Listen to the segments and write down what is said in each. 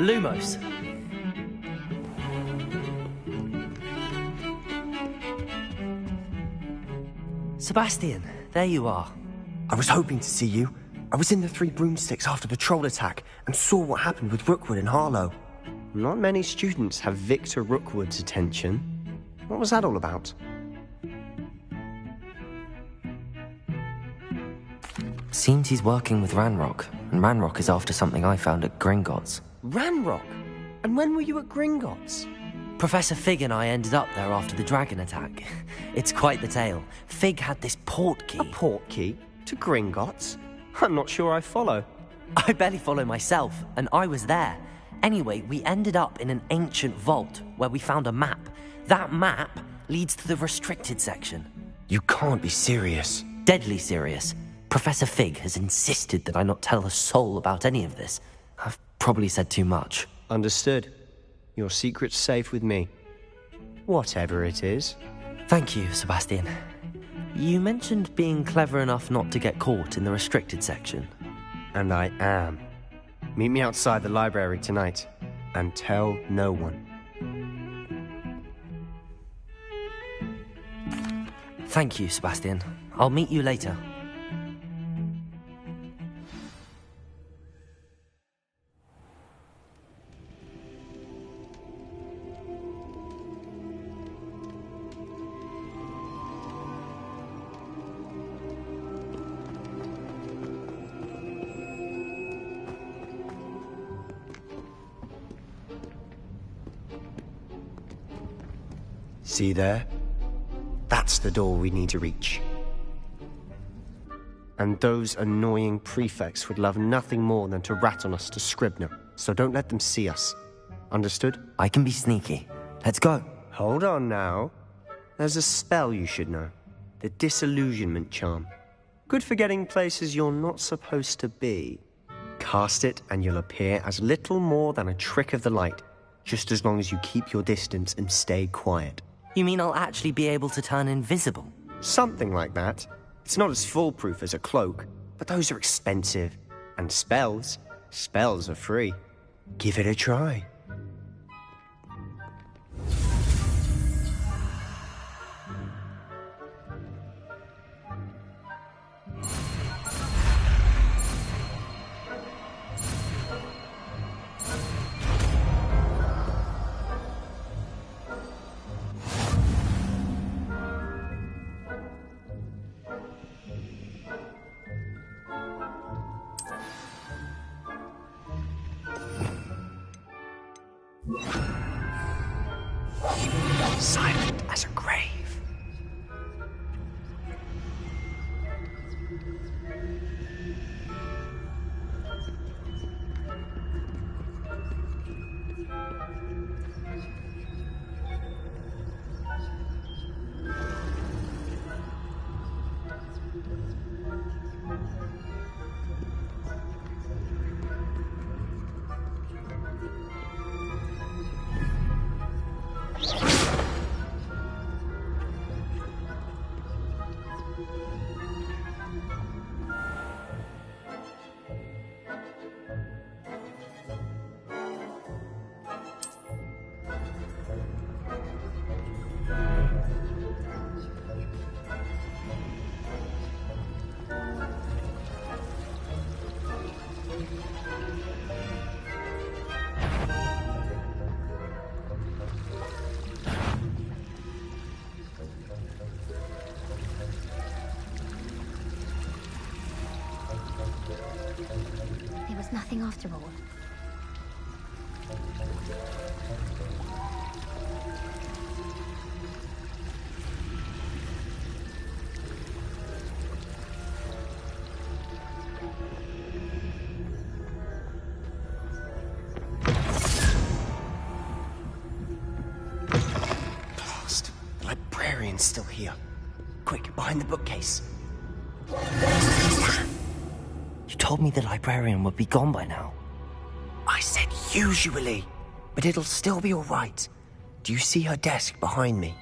Lumos. Sebastian, there you are. I was hoping to see you. I was in the Three Broomsticks after the troll attack and saw what happened with Rookwood and Harlow. Not many students have Victor Rookwood's attention. What was that all about? Seems he's working with Ranrock, and Ranrock is after something I found at Gringotts. Ranrock? And when were you at Gringotts? Professor Fig and I ended up there after the dragon attack. It's quite the tale. Fig had this port key. A port key? To Gringotts? I'm not sure I follow. I barely follow myself, and I was there. Anyway, we ended up in an ancient vault where we found a map. That map leads to the restricted section. You can't be serious. Deadly serious. Professor Fig has insisted that I not tell a soul about any of this. I've probably said too much. Understood. Your secret's safe with me. Whatever it is. Thank you, Sebastian. You mentioned being clever enough not to get caught in the restricted section. And I am. Meet me outside the library tonight, and tell no one. Thank you, Sebastian. I'll meet you later. See there? That's the door we need to reach. And those annoying prefects would love nothing more than to rat on us to Scribner, so don't let them see us. Understood? I can be sneaky. Let's go. Hold on now. There's a spell you should know. The Disillusionment Charm. Good for getting places you're not supposed to be. Cast it and you'll appear as little more than a trick of the light, just as long as you keep your distance and stay quiet. You mean I'll actually be able to turn invisible? Something like that. It's not as foolproof as a cloak, but those are expensive. And spells are free. Give it a try. Silent as a grave. There was nothing after all. Blast. The librarian's still here. Quick, behind the bookcase. You told me the librarian would be gone by now. I said usually, but it'll still be all right. Do you see her desk behind me?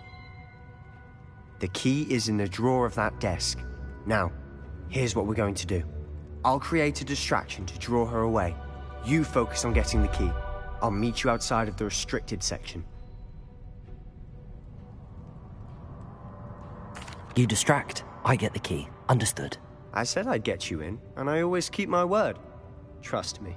The key is in the drawer of that desk. Now, here's what we're going to do. I'll create a distraction to draw her away. You focus on getting the key. I'll meet you outside of the restricted section. You distract, I get the key. Understood. I said I'd get you in, and I always keep my word. Trust me.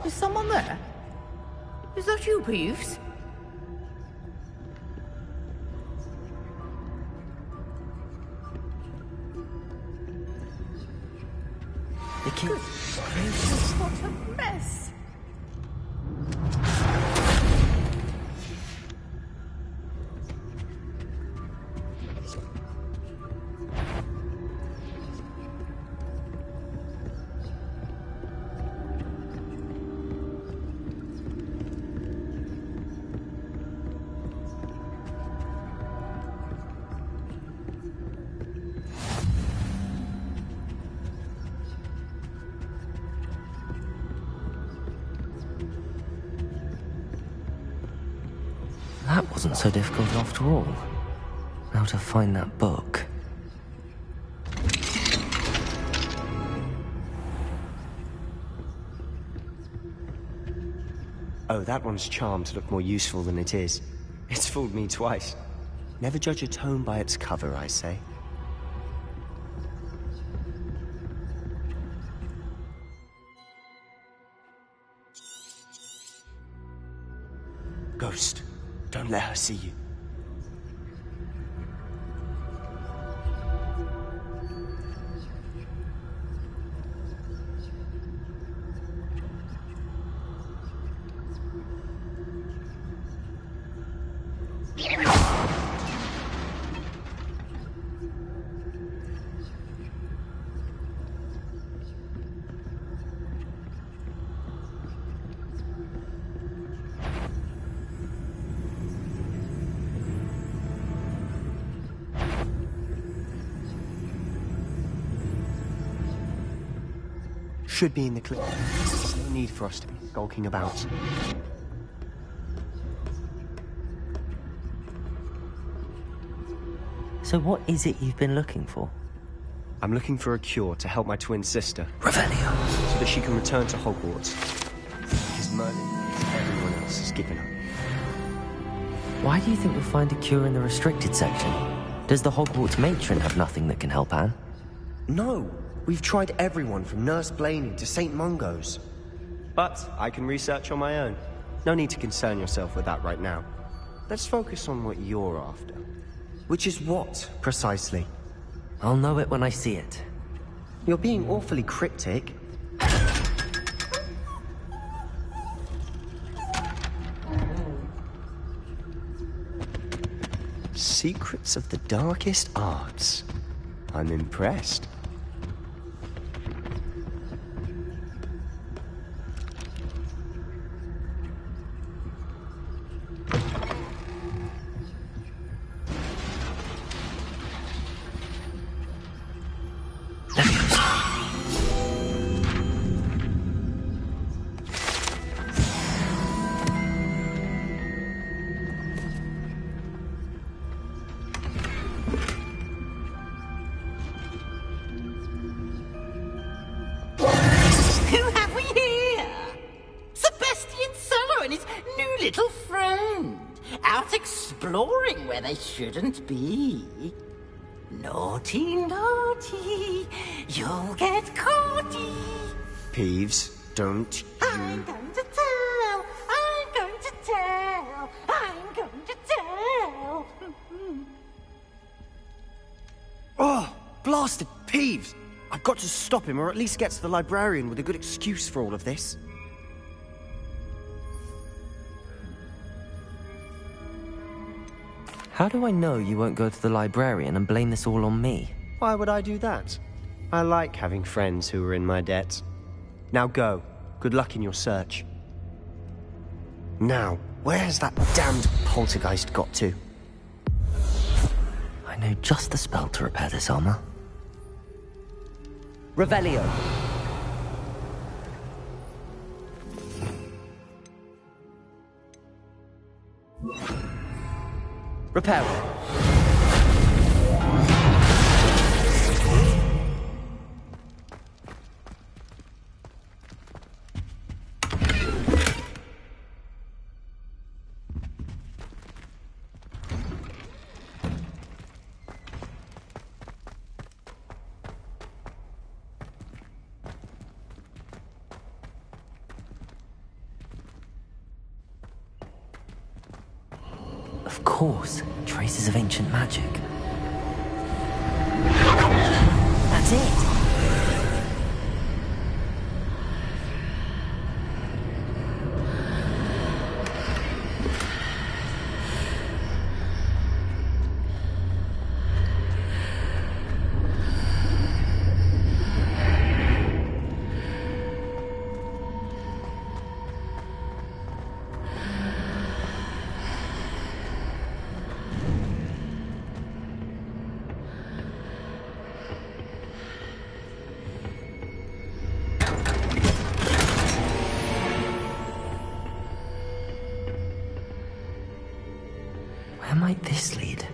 Is someone there? Is that you, Peeves? The key. Gracious, what a mess! That wasn't so difficult after all. How to find that book. Oh, that one's charmed to look more useful than it is. It's fooled me twice. Never judge a tome by its cover, I say. Ghost, don't let her see you. Should be in the clip. There's no need for us to be skulking about. So what is it you've been looking for? I'm looking for a cure to help my twin sister, Revelio. so that she can return to Hogwarts. Because Merlin and everyone else has given up. Why do you think we'll find a cure in the restricted section? Does the Hogwarts matron have nothing that can help Anne? No! We've tried everyone from Nurse Blaney to St. Mungo's. But I can research on my own. No need to concern yourself with that right now. Let's focus on what you're after. Which is what, precisely? I'll know it when I see it. You're being awfully cryptic. Secrets of the darkest arts. I'm impressed. Exploring where they shouldn't be. Naughty, naughty, you'll get caughty. Peeves, don't you... I'm going to tell, I'm going to tell, I'm going to tell. Oh, blasted Peeves! I've got to stop him, or at least get to the librarian with a good excuse for all of this. How do I know you won't go to the librarian and blame this all on me? Why would I do that? I like having friends who are in my debt. Now go. Good luck in your search. Now, where has that damned poltergeist got to? I know just the spell to repair this armor. Revelio. Reparo. Of course, traces of ancient magic. That's it! Where might this lead?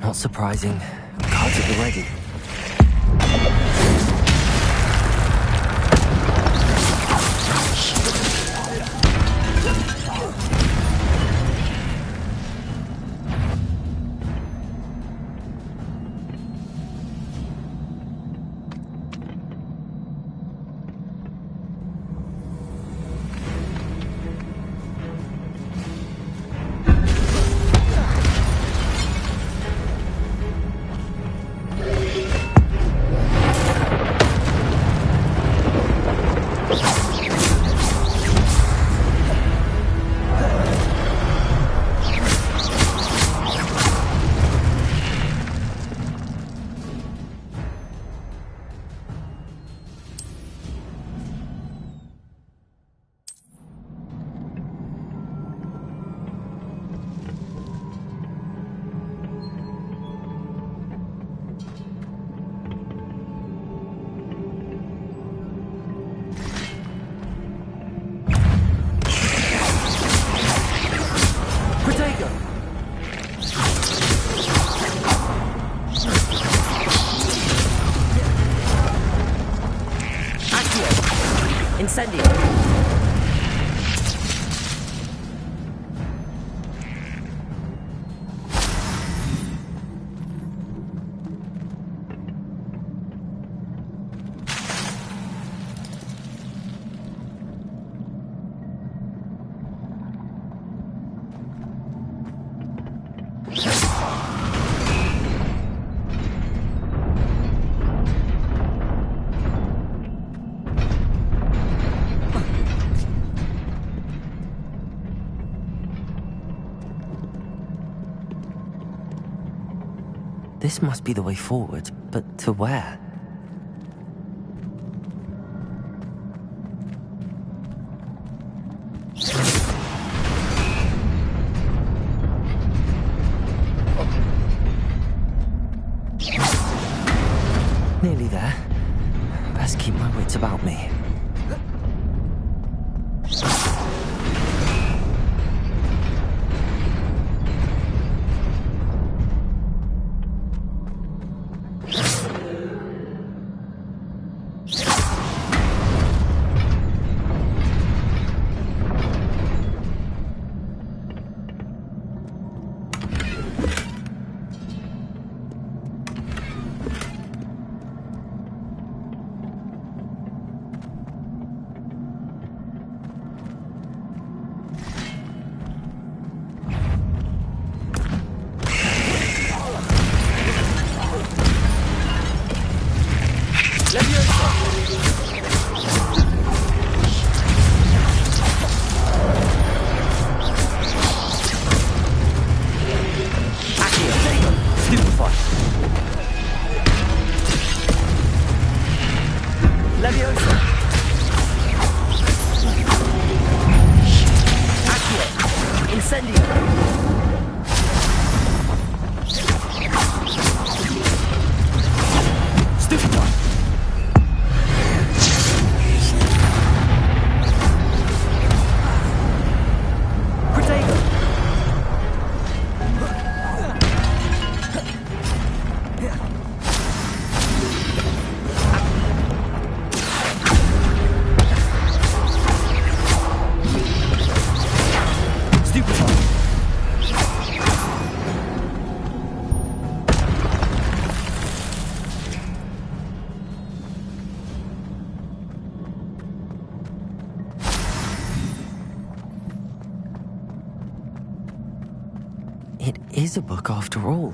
Not surprising. Cards at the ready. Incendio. This must be the way forward, but to where? Nearly there. Best keep my wits about me. Incendio! Stupefy! Protego! It is a book after all.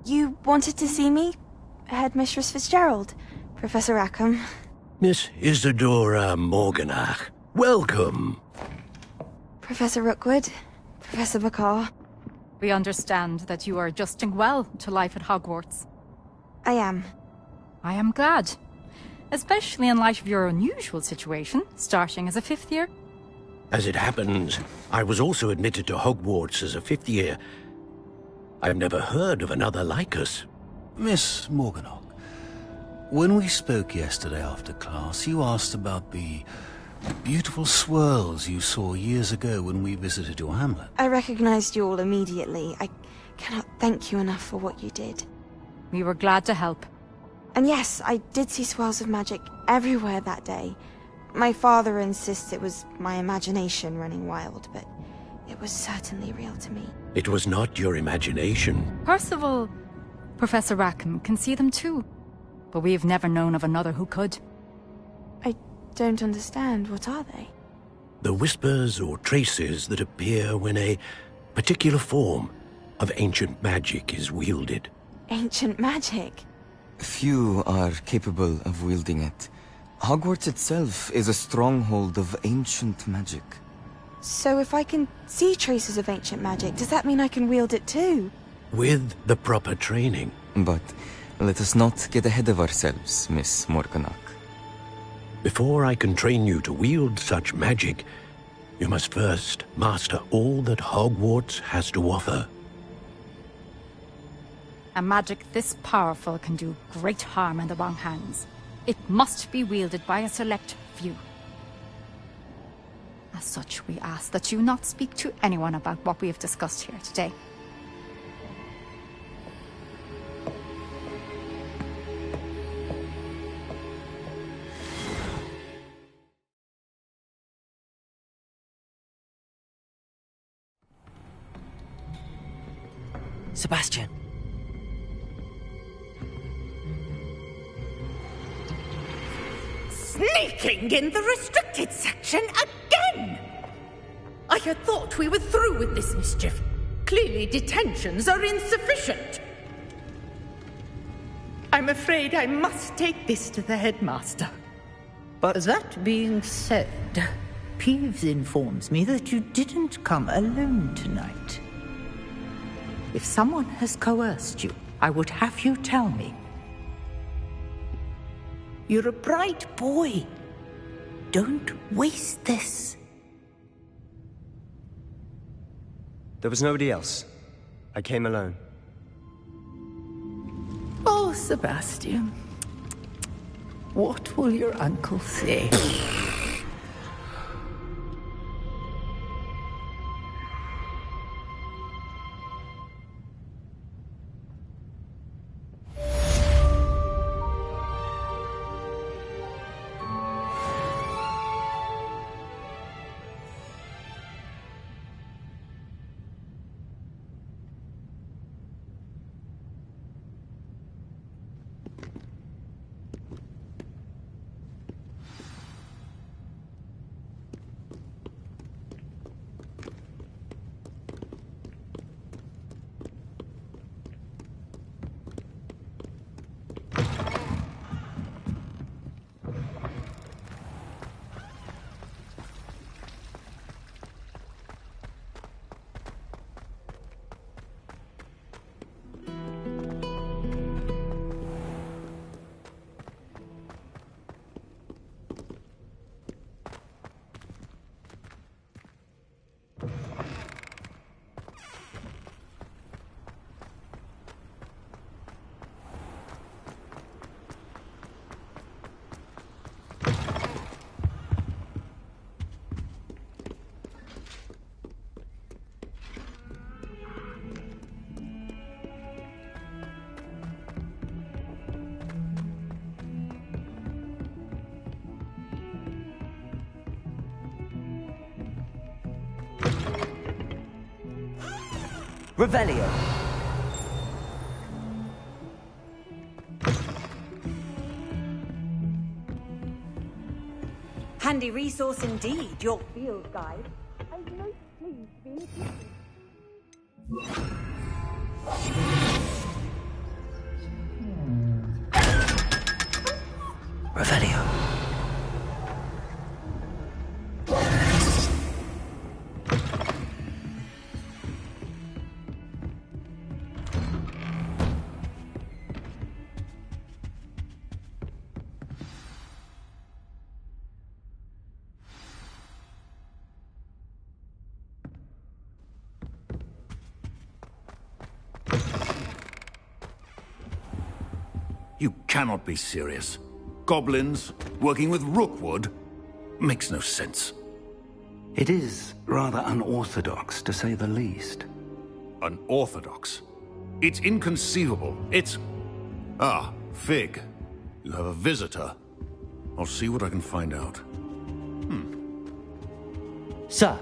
You wanted to see me? Headmistress Fitzgerald? Professor Rackham? Miss Isadora Morganach, welcome. Professor Rookwood? Professor McCaw? We understand that you are adjusting well to life at Hogwarts. I am. I am glad. Especially in light of your unusual situation, starting as a 5th year. As it happens, I was also admitted to Hogwarts as a 5th year. I've never heard of another like us. Miss Morganach, when we spoke yesterday after class, you asked about the beautiful swirls you saw years ago when we visited your hamlet. I recognized you all immediately. I cannot thank you enough for what you did. We were glad to help. And yes, I did see swirls of magic everywhere that day. My father insists it was my imagination running wild, but it was certainly real to me. It was not your imagination. Percival, Professor Rackham can see them too. But we've never known of another who could. I don't understand. What are they? The whispers or traces that appear when a particular form of ancient magic is wielded. Ancient magic? Few are capable of wielding it. Hogwarts itself is a stronghold of ancient magic. So if I can see traces of ancient magic, does that mean I can wield it too? With the proper training. But let us not get ahead of ourselves, Miss Morganach. Before I can train you to wield such magic, you must first master all that Hogwarts has to offer. A magic this powerful can do great harm in the wrong hands. It must be wielded by a select few. As such, we ask that you not speak to anyone about what we have discussed here today. Sebastian. Sneaking in the restricted section again! I had thought we were through with this mischief. Clearly detentions are insufficient. I'm afraid I must take this to the headmaster. But that being said, Peeves informs me that you didn't come alone tonight. If someone has coerced you, I would have you tell me. You're a bright boy. Don't waste this. there was nobody else. I came alone. Oh, Sebastian. What will your uncle say? Revelio. Handy resource indeed, your field guide. I'm most pleased to be included. Revelio. You cannot be serious. Goblins working with Rookwood makes no sense. It is rather unorthodox, to say the least. Unorthodox? It's inconceivable. It's... Ah, Fig. You have a visitor. I'll see what I can find out. Sir,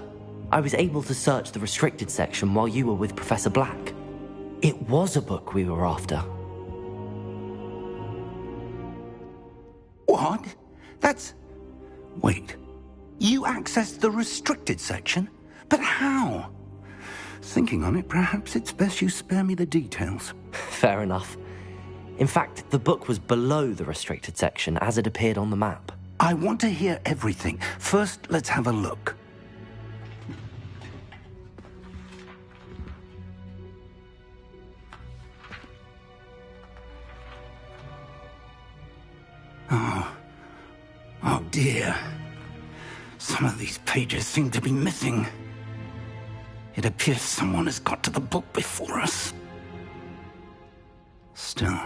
I was able to search the restricted section while you were with Professor Black. It was a book we were after. What? That's... Wait. You accessed the restricted section? But how? Thinking on it, perhaps it's best you spare me the details. Fair enough. In fact, the book was below the restricted section as it appeared on the map. I want to hear everything. First, let's have a look. Oh dear. Some of these pages seem to be missing. It appears someone has got to the book before us. Still,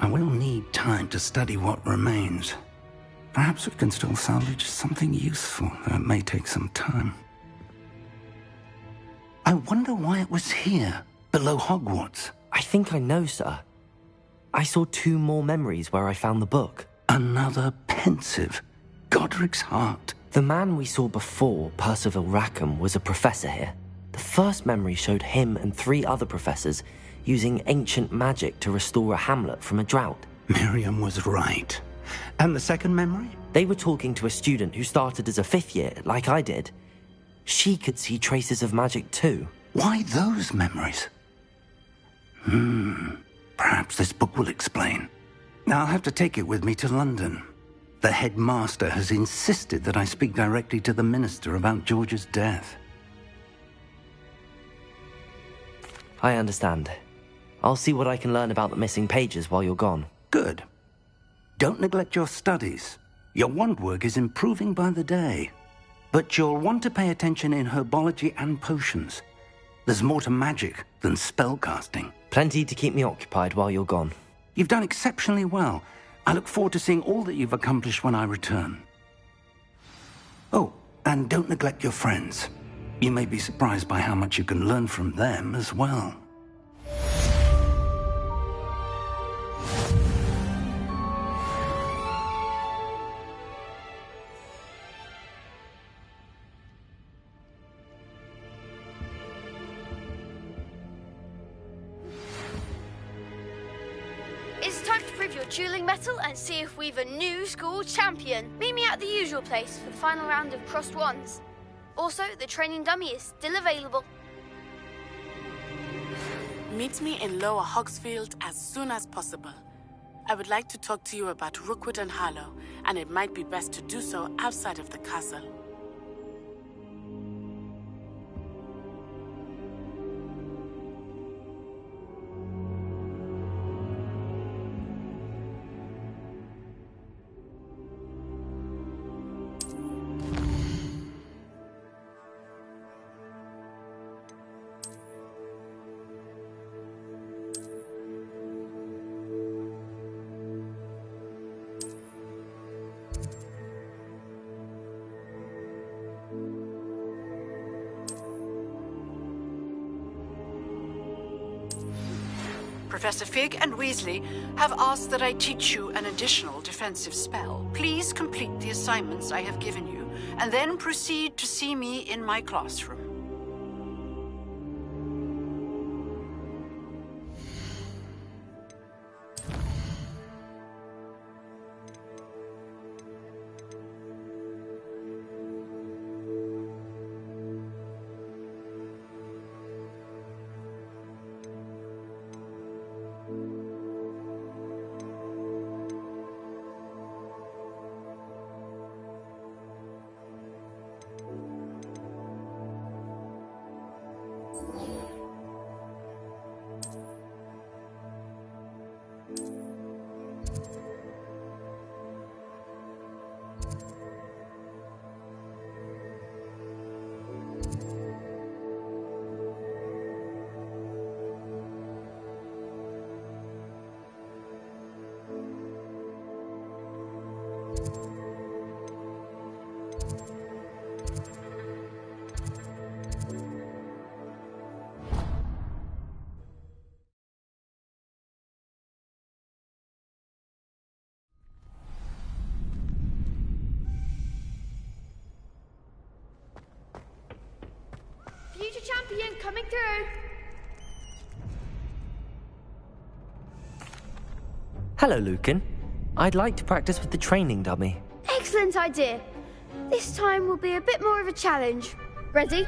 I will need time to study what remains. Perhaps we can still salvage something useful, though it may take some time. I wonder why it was here, below Hogwarts. I think I know, sir. I saw 2 more memories where I found the book. Another pensive. Godric's heart. The man we saw before, Percival Rackham, was a professor here. The first memory showed him and 3 other professors using ancient magic to restore a hamlet from a drought. Miriam was right. And the second memory? They were talking to a student who started as a 5th year, like I did. She could see traces of magic too. Why those memories? Perhaps this book will explain. I'll have to take it with me to London. The headmaster has insisted that I speak directly to the minister about George's death. I understand. I'll see what I can learn about the missing pages while you're gone. Good. Don't neglect your studies. Your wand work is improving by the day. But you'll want to pay attention in herbology and potions. There's more to magic than spellcasting. Plenty to keep me occupied while you're gone. You've done exceptionally well. I look forward to seeing all that you've accomplished when I return. Oh, and don't neglect your friends. You may be surprised by how much you can learn from them as well. It's time to prove your dueling mettle and see if we've a new school champion. Meet me at the usual place for the final round of crossed wands. Also, the training dummy is still available. Meet me in Lower Hogsfield as soon as possible. I would like to talk to you about Rookwood and Harlow, and it might be best to do so outside of the castle. Professor Fig and Weasley have asked that I teach you an additional defensive spell. Please complete the assignments I have given you, and then proceed to see me in my classroom. Future champion coming through. Hello, Lucan. I'd like to practice with the training dummy. Excellent idea. This time will be a bit more of a challenge. Ready?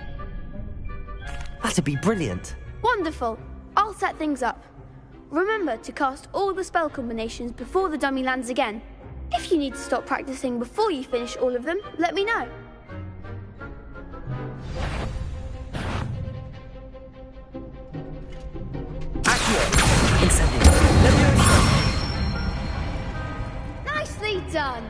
That'd be brilliant. Wonderful. I'll set things up. Remember to cast all the spell combinations before the dummy lands again. If you need to stop practicing before you finish all of them, let me know. Nicely done.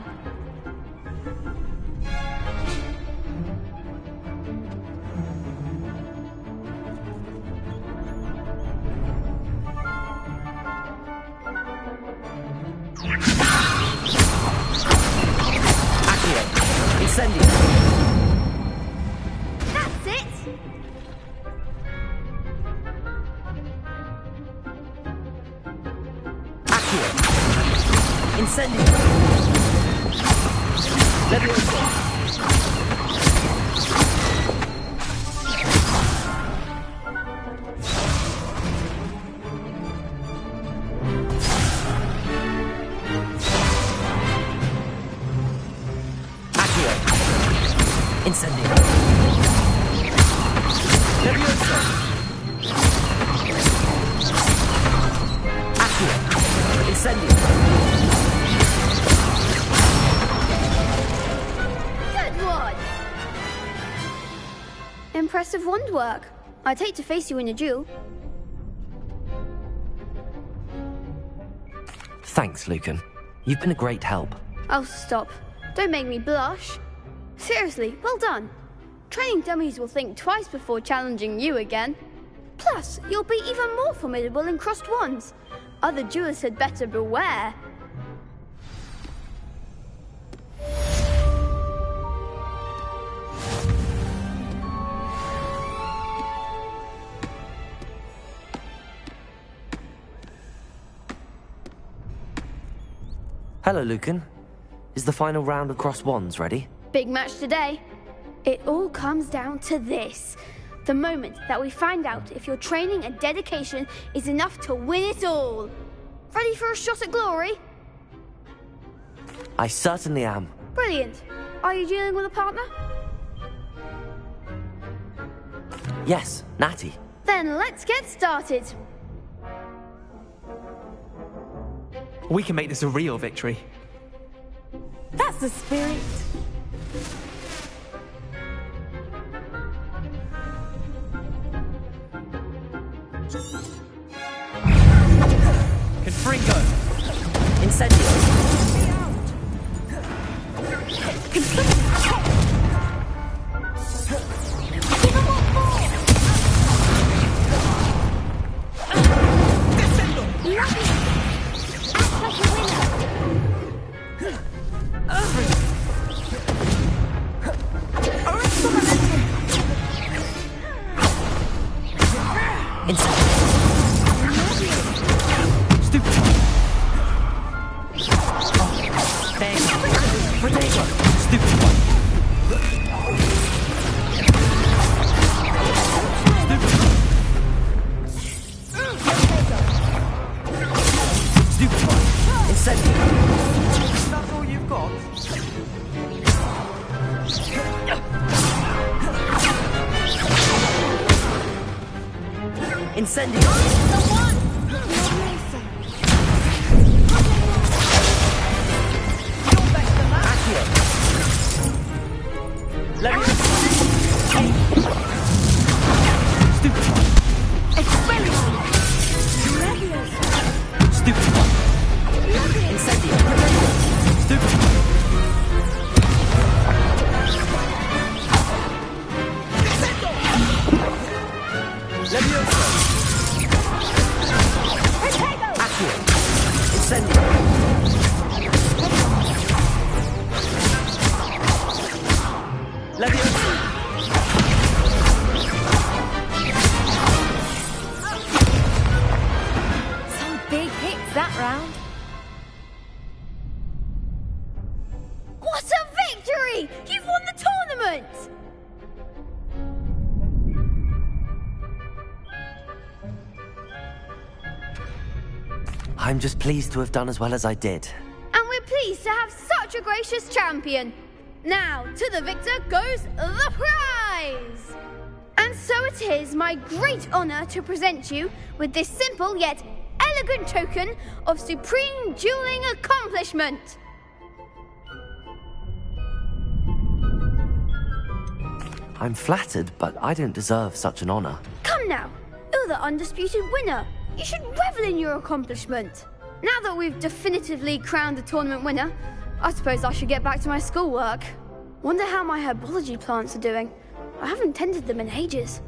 Incendio! That's it! Accio! Incendio! Leviosa! Incendio! Leviosa! Accio! Incendio! Good one! Impressive wand work. I'd hate to face you in a duel. Thanks, Lucan. You've been a great help. Oh, stop. Don't make me blush. Seriously, well done. Training dummies will think twice before challenging you again. Plus, you'll be even more formidable in crossed wands. Other duelists had better beware. Hello, Lucan. Is the final round of crossed wands ready? Big match today. It all comes down to this. The moment that we find out if your training and dedication is enough to win it all. Ready for a shot at glory? I certainly am. Brilliant. Are you dealing with a partner? Yes, Natty. Then let's get started. We can make this a real victory. That's the spirit. Confringo! Incendio! That's all you've got? Incendio! Accio! Leviosa! Stupefy! Expelliarmus! Stupefy! Incendio! Stupefy! Leviosa! Accio! Incendio! Leviosa! Some big hits that round. What a victory! You've won the tournament! I'm just pleased to have done as well as I did. And we're pleased to have such a gracious champion. Now, to the victor goes the prize! And so it is my great honor to present you with this simple yet elegant token of supreme dueling accomplishment. I'm flattered, but I don't deserve such an honor. Come now, you're the undisputed winner. You should revel in your accomplishment. Now that we've definitively crowned the tournament winner, I suppose I should get back to my schoolwork. Wonder how my herbology plants are doing. I haven't tended them in ages.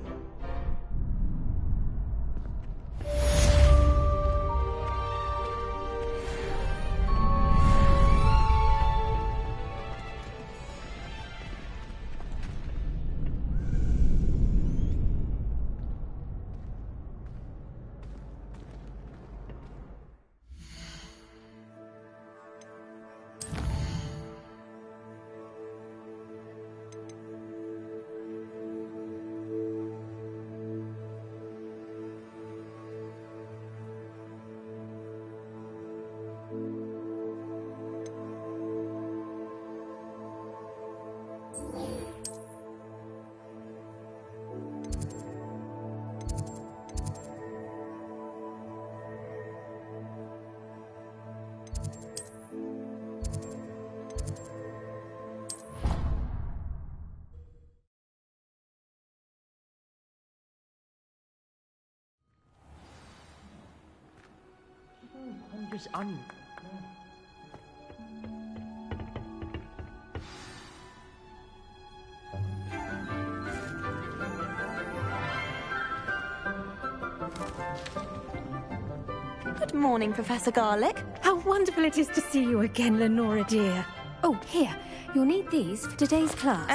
Good morning, Professor Garlick. How wonderful it is to see you again, Lenora dear. Oh, here. You'll need these for today's class.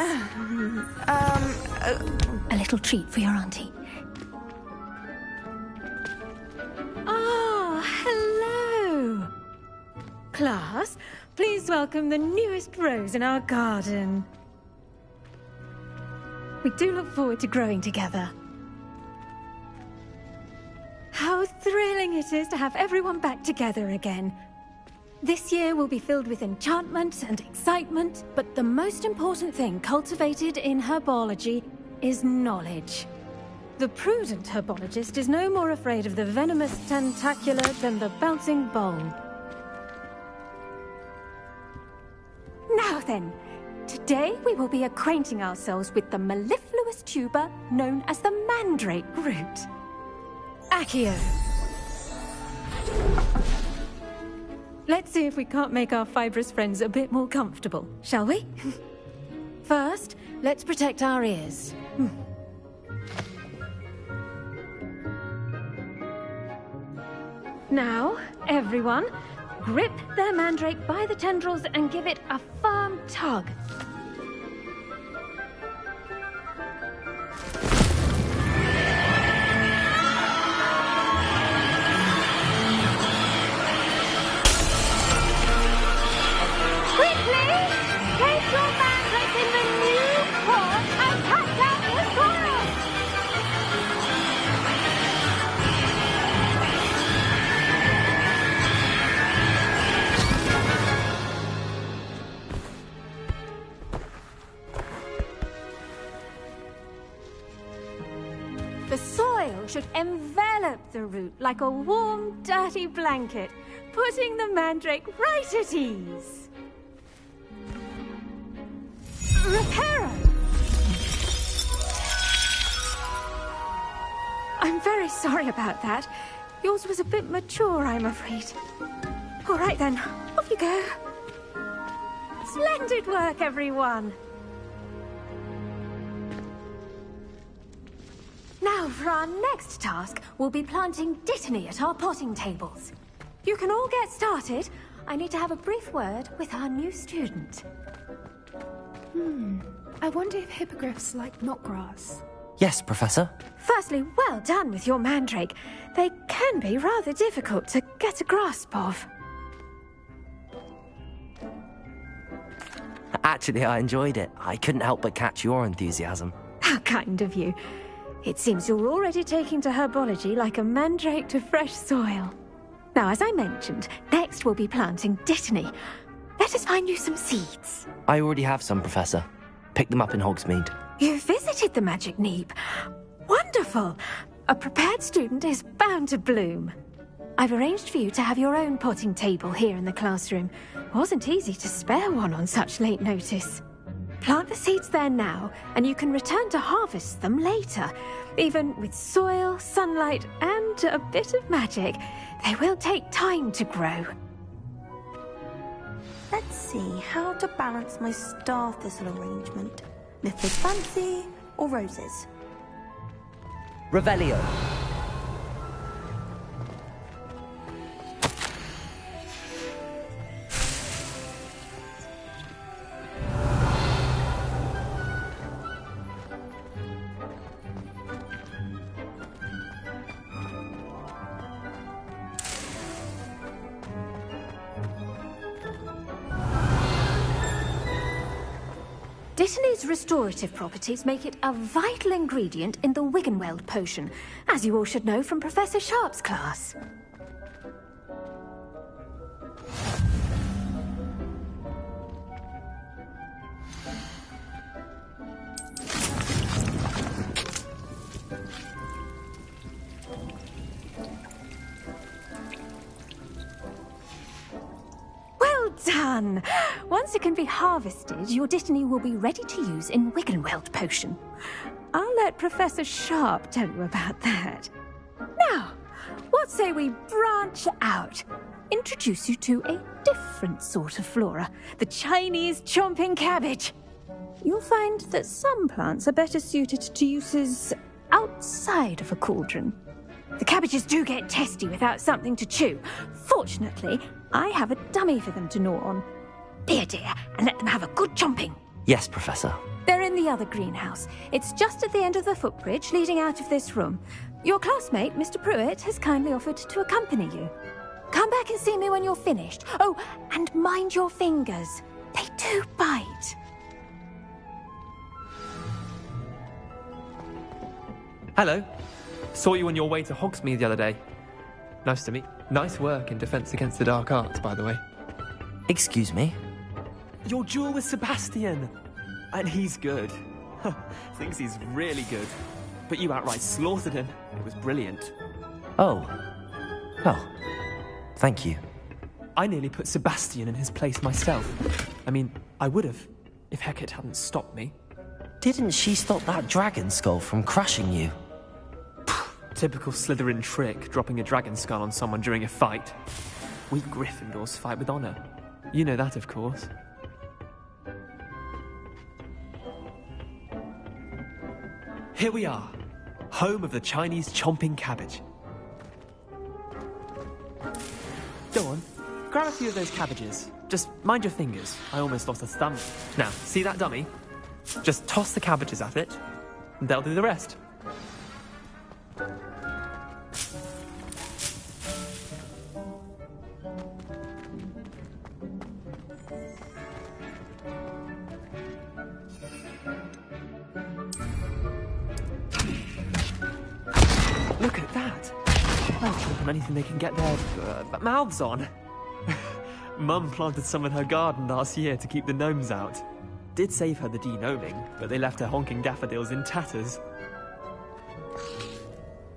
A little treat for your auntie. Ah, hello. Class, please welcome the newest rose in our garden. We do look forward to growing together. How thrilling it is to have everyone back together again. This year will be filled with enchantment and excitement, but the most important thing cultivated in herbology is knowledge. The prudent herbologist is no more afraid of the venomous tentacular than the bouncing bowl. Now then, today we will be acquainting ourselves with the mellifluous tuber known as the mandrake root. Accio. Let's see if we can't make our fibrous friends a bit more comfortable, shall we? First, let's protect our ears. Now, everyone, grip their mandrake by the tendrils and give it a firm tug. The soil should envelop the root like a warm, dirty blanket, putting the mandrake right at ease. Reparo! I'm very sorry about that. Yours was a bit mature, I'm afraid. All right then, off you go. Splendid work, everyone! Now, for our next task, we'll be planting dittany at our potting tables. You can all get started. I need to have a brief word with our new student. I wonder if hippogriffs like knotgrass. Yes, Professor. Firstly, well done with your mandrake. They can be rather difficult to get a grasp of. Actually, I enjoyed it. I couldn't help but catch your enthusiasm. How kind of you. It seems you're already taking to herbology like a mandrake to fresh soil. Now, as I mentioned, next we'll be planting dittany. Let us find you some seeds. I already have some, Professor. Picked them up in Hogsmeade. You visited the Magic Neep. Wonderful! A prepared student is bound to bloom. I've arranged for you to have your own potting table here in the classroom. Wasn't easy to spare one on such late notice. Plant the seeds there now, and you can return to harvest them later. Even with soil, sunlight, and a bit of magic, they will take time to grow. Let's see how to balance my star thistle arrangement. Mithrid Fancy or roses? Revelio. Dittany's restorative properties make it a vital ingredient in the Wiggenweld potion, as you all should know from Professor Sharp's class. Well done! Once it can be harvested, your dittany will be ready to use in Wiggenweld potion. I'll let Professor Sharp tell you about that. Now, what say we bribe branch out. Introduce you to a different sort of flora, the Chinese chomping cabbage. You'll find that some plants are better suited to uses outside of a cauldron. The cabbages do get testy without something to chew. Fortunately, I have a dummy for them to gnaw on. Be a dear and let them have a good chomping. Yes, Professor. They're in the other greenhouse. It's just at the end of the footbridge leading out of this room. Your classmate, Mr. Pruitt, has kindly offered to accompany you. Come back and see me when you're finished. Oh, and mind your fingers. They do bite. Hello. Saw you on your way to Hogsmeade the other day. Nice to meet. Nice work in Defense Against the Dark Arts, by the way. Excuse me? Your duel with Sebastian. And he's good. Thinks he's really good. But you outright slaughtered him. It was brilliant. Oh. Well, thank you. I nearly put Sebastian in his place myself. I mean, I would have, if Hecate hadn't stopped me. Didn't she stop that dragon skull from crushing you? Typical Slytherin trick, dropping a dragon skull on someone during a fight. We Gryffindors fight with honor. You know that, of course. Here we are, home of the Chinese chomping cabbage. Go on, grab a few of those cabbages. Just mind your fingers. I almost lost a thumb. Now, see that dummy? Just toss the cabbages at it, and they'll do the rest. Look at that! I'll trip on anything they can get their mouths on. Mum planted some in her garden last year to keep the gnomes out. Did save her the de-gnoming, but they left her honking daffodils in tatters.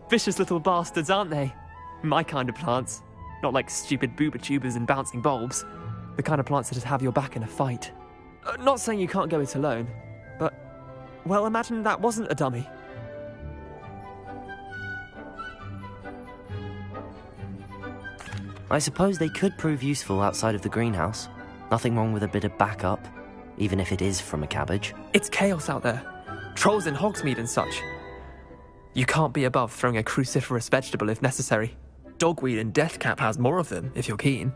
Vicious little bastards, aren't they? My kind of plants. Not like stupid booba tubers and bouncing bulbs. The kind of plants that just have your back in a fight. Not saying you can't go it alone, but... well, imagine that wasn't a dummy. I suppose they could prove useful outside of the greenhouse. Nothing wrong with a bit of backup, even if it is from a cabbage. It's chaos out there. Trolls in Hogsmeade and such. You can't be above throwing a cruciferous vegetable if necessary. Dogweed and deathcap has more of them, if you're keen.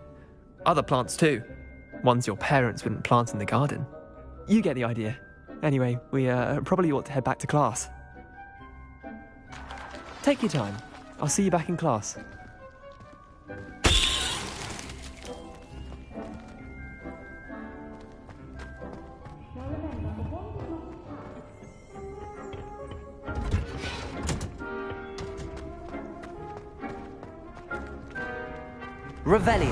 Other plants too. Ones your parents wouldn't plant in the garden. You get the idea. Anyway, we probably ought to head back to class. Take your time. I'll see you back in class. Revelio.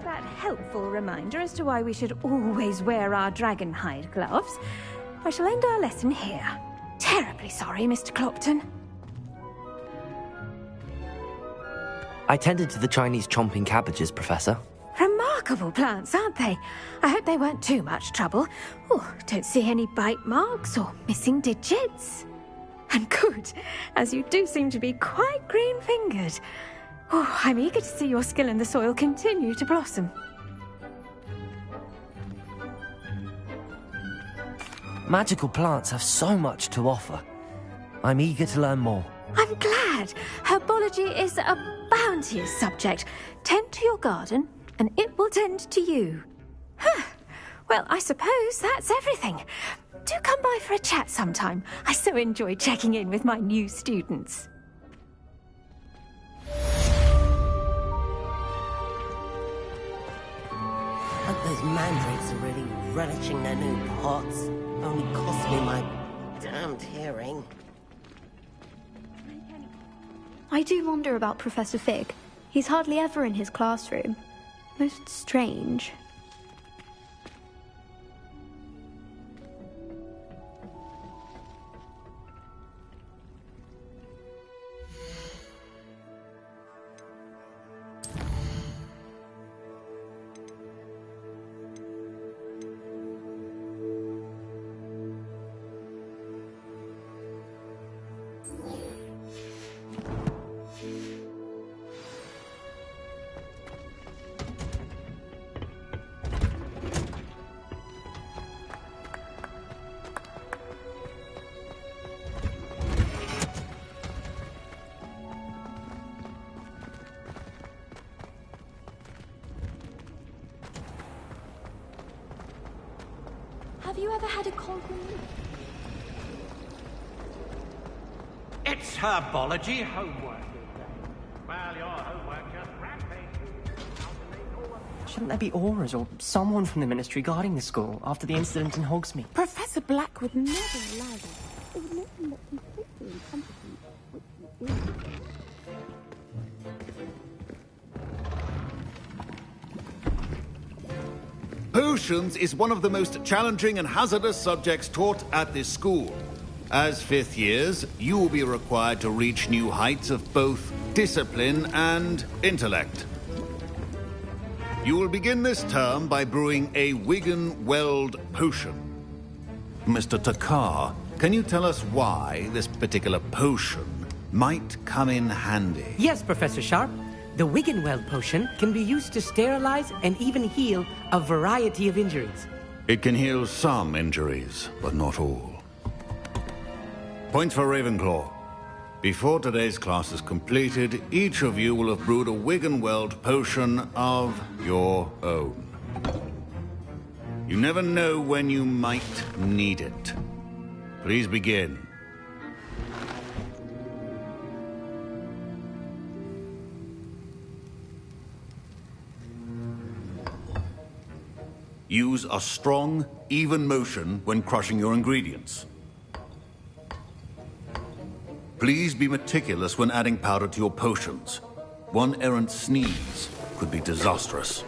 That helpful reminder as to why we should always wear our dragon hide gloves. I shall end our lesson here. Terribly sorry, Mr. Clopton. I tended to the Chinese chomping cabbages, Professor. Remarkable plants, aren't they? I hope they weren't too much trouble. Oh, don't see any bite marks or missing digits. And good, as you do seem to be quite green-fingered. Oh, I'm eager to see your skill in the soil continue to blossom. Magical plants have so much to offer. I'm eager to learn more. I'm glad. Herbology is a bounteous subject. Tend to your garden, and it will tend to you. Huh. Well, I suppose that's everything. Do come by for a chat sometime. I so enjoy checking in with my new students. Hope those mandrakes are really relishing their new pots. Only cost me my damned hearing. I do wonder about Professor Fig. He's hardly ever in his classroom. Most strange. you ever had a cold one? It's herbology homework. Well, your homework just rampaged. Shouldn't there be auras or someone from the Ministry guarding the school after the incident in Hogsmeade? Professor Black would never allow that. It would make him look completely incompetent, which he is. Potions is one of the most challenging and hazardous subjects taught at this school. As fifth years, you will be required to reach new heights of both discipline and intellect. You will begin this term by brewing a Wiggenweld potion. Mr. Takar, can you tell us why this particular potion might come in handy? Yes, Professor Sharp. The Wiggenweld potion can be used to sterilize and even heal a variety of injuries. It can heal some injuries, but not all. Points for Ravenclaw. Before today's class is completed, each of you will have brewed a Wiggenweld potion of your own. You never know when you might need it. Please begin. Use a strong, even motion when crushing your ingredients. Please be meticulous when adding powder to your potions. One errant sneeze could be disastrous.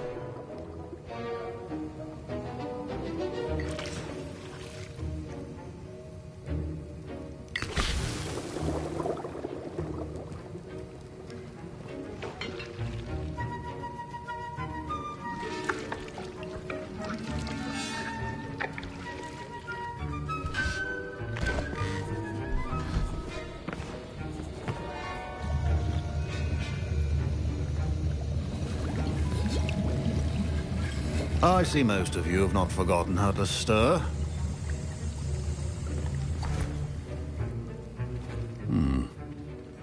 I see most of you have not forgotten how to stir.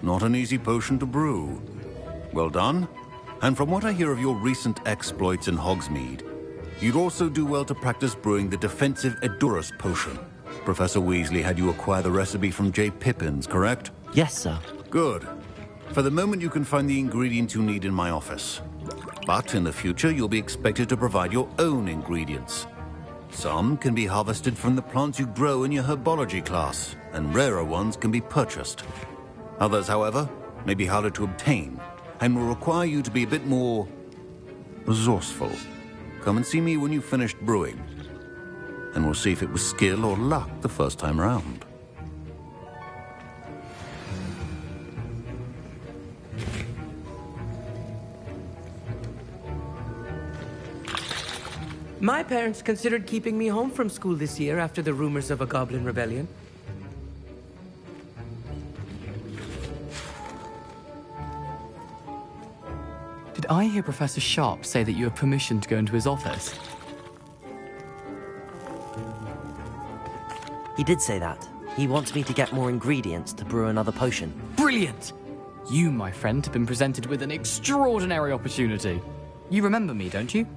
Not an easy potion to brew. Well done. And from what I hear of your recent exploits in Hogsmeade, you'd also do well to practice brewing the defensive Edurus potion. Professor Weasley had you acquire the recipe from J. Pippin's, correct? Yes, sir. Good. For the moment, you can find the ingredients you need in my office. But in the future, you'll be expected to provide your own ingredients. Some can be harvested from the plants you grow in your herbology class, and rarer ones can be purchased. Others, however, may be harder to obtain, and will require you to be a bit more resourceful. Come and see me when you've finished brewing, and we'll see if it was skill or luck the first time round. My parents considered keeping me home from school this year after the rumors of a goblin rebellion. Did I hear Professor Sharp say that you have permission to go into his office? He did say that. He wants me to get more ingredients to brew another potion. Brilliant! You, my friend, have been presented with an extraordinary opportunity. You remember me, don't you?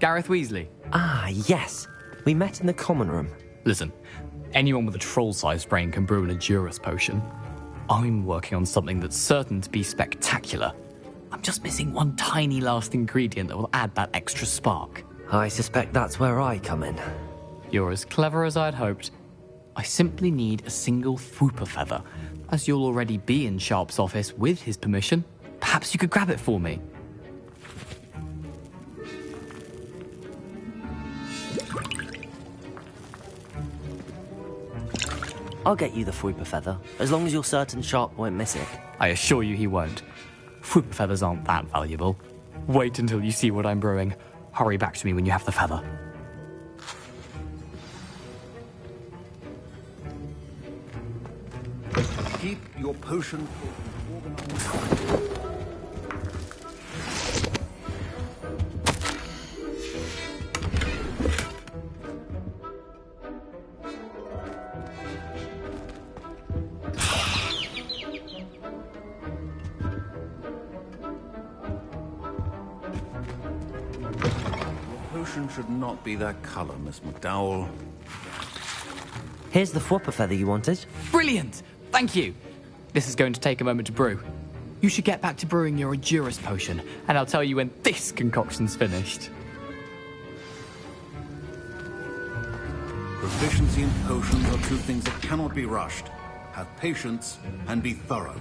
Gareth Weasley. Ah, yes. We met in the common room. Listen, anyone with a troll-sized brain can brew an Edurus potion. I'm working on something that's certain to be spectacular. I'm just missing one tiny last ingredient that will add that extra spark. I suspect that's where I come in. You're as clever as I'd hoped. I simply need a single Fwooper feather. As you'll already be in Sharp's office with his permission, perhaps you could grab it for me. I'll get you the Fwooper feather, as long as you're certain Sharp won't miss it. I assure you he won't. Fwooper feathers aren't that valuable. Wait until you see what I'm brewing. Hurry back to me when you have the feather. Keep your potion organized. Should not be that color, Miss McDowell. Here's the Fwhopper feather you wanted. Brilliant! Thank you! This is going to take a moment to brew. You should get back to brewing your Endurus potion, and I'll tell you when this concoction's finished. Proficiency in potions are two things that cannot be rushed. Have patience and be thorough.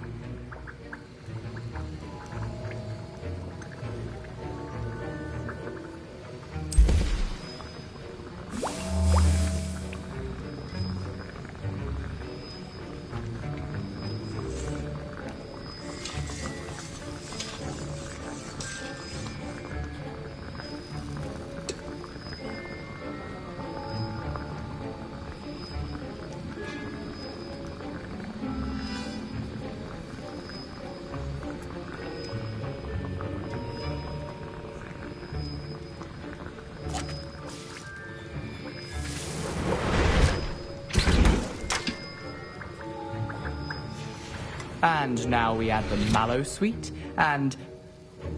And now we add the mallow sweet, and...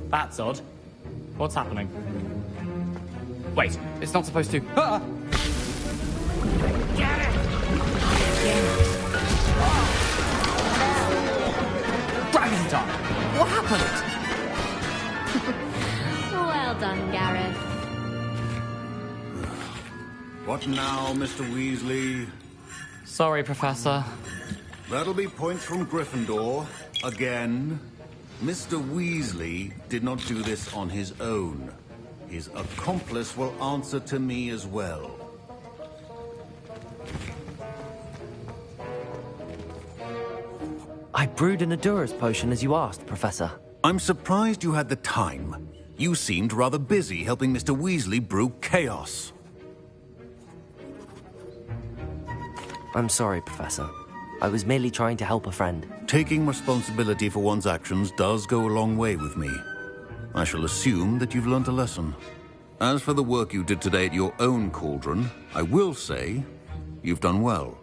That's odd. What's happening? Wait, it's not supposed to... Ah! Dragon time! What happened? Well done, Gareth. What now, Mr. Weasley? Sorry, Professor. That'll be points from Gryffindor. Again. Mr. Weasley did not do this on his own. His accomplice will answer to me as well. I brewed an Endurus potion as you asked, Professor. I'm surprised you had the time. You seemed rather busy helping Mr. Weasley brew chaos. I'm sorry, Professor. I was merely trying to help a friend. Taking responsibility for one's actions does go a long way with me. I shall assume that you've learnt a lesson. As for the work you did today at your own cauldron, I will say you've done well.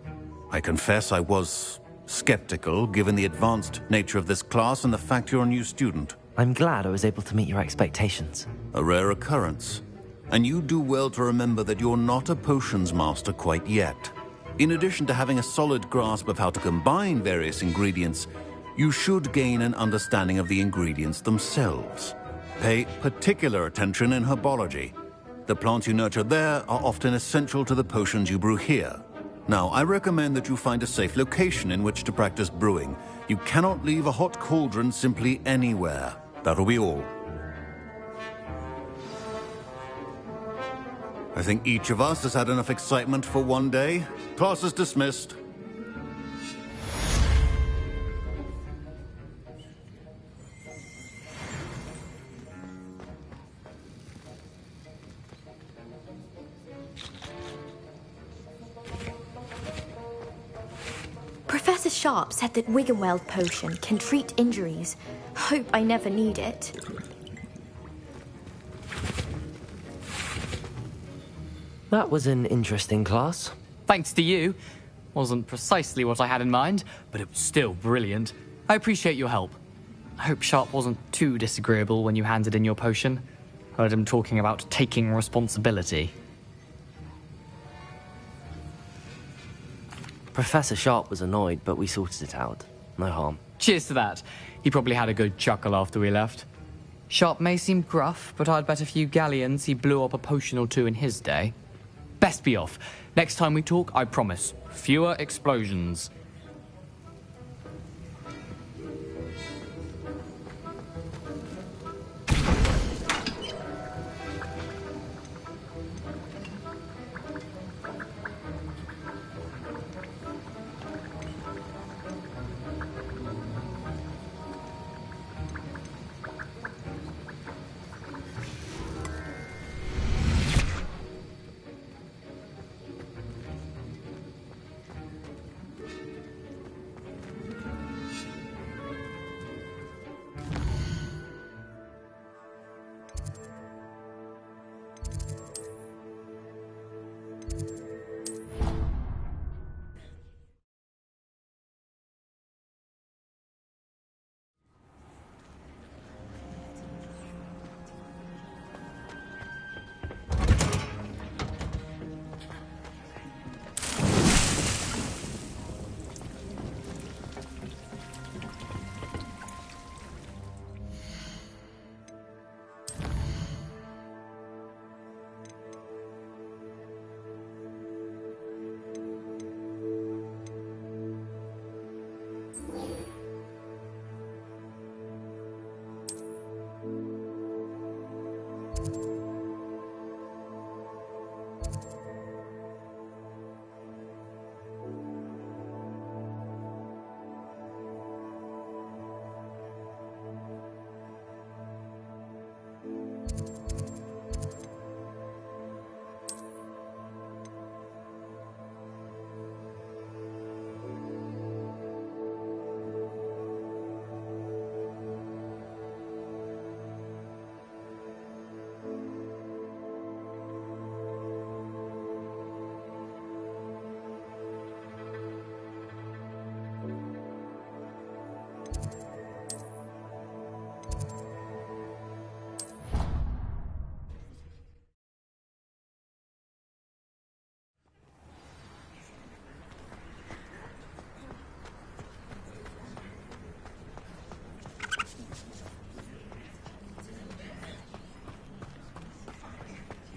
I confess I was skeptical, given the advanced nature of this class and the fact you're a new student. I'm glad I was able to meet your expectations. A rare occurrence. And you do well to remember that you're not a potions master quite yet. In addition to having a solid grasp of how to combine various ingredients, you should gain an understanding of the ingredients themselves. Pay particular attention in herbology. The plants you nurture there are often essential to the potions you brew here. Now, I recommend that you find a safe location in which to practice brewing. You cannot leave a hot cauldron simply anywhere. That'll be all. I think each of us has had enough excitement for one day. Class is dismissed. Professor Sharp said that Wiggenweld potion can treat injuries. Hope I never need it. That was an interesting class. Thanks to you. Wasn't precisely what I had in mind, but it was still brilliant. I appreciate your help. I hope Sharp wasn't too disagreeable when you handed in your potion. Heard him talking about taking responsibility. Professor Sharp was annoyed, but we sorted it out. No harm. Cheers to that. He probably had a good chuckle after we left. Sharp may seem gruff, but I'd bet a few galleons he blew up a potion or two in his day. Best be off. Next time we talk, I promise, fewer explosions.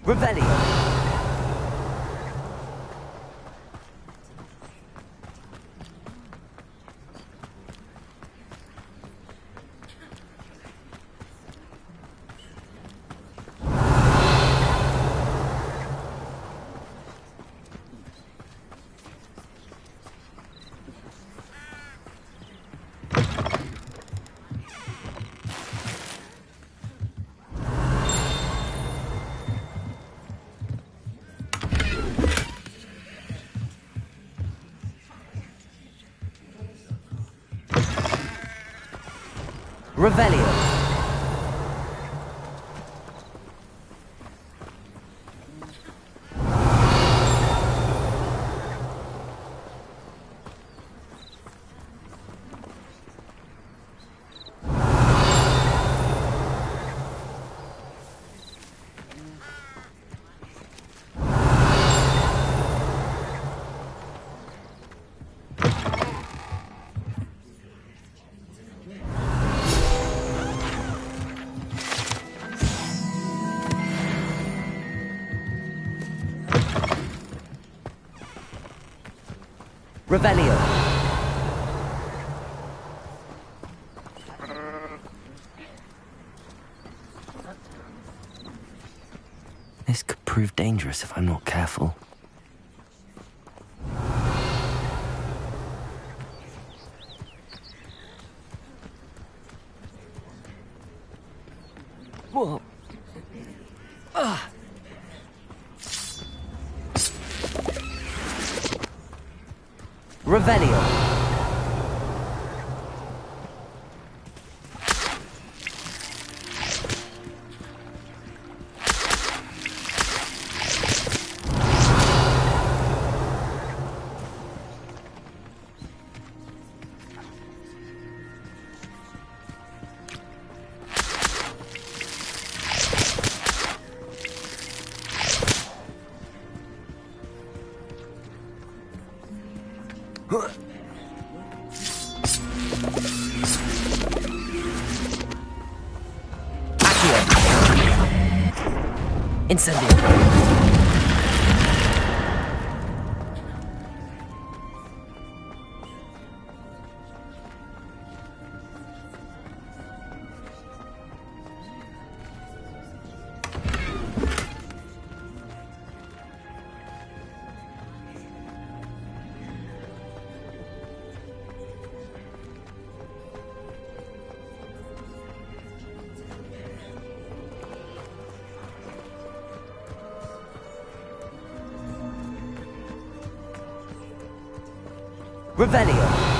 Revelio. Revelio. Revelio. This could prove dangerous if I'm not careful. Whoa. Revelio. Incendio. Revelio.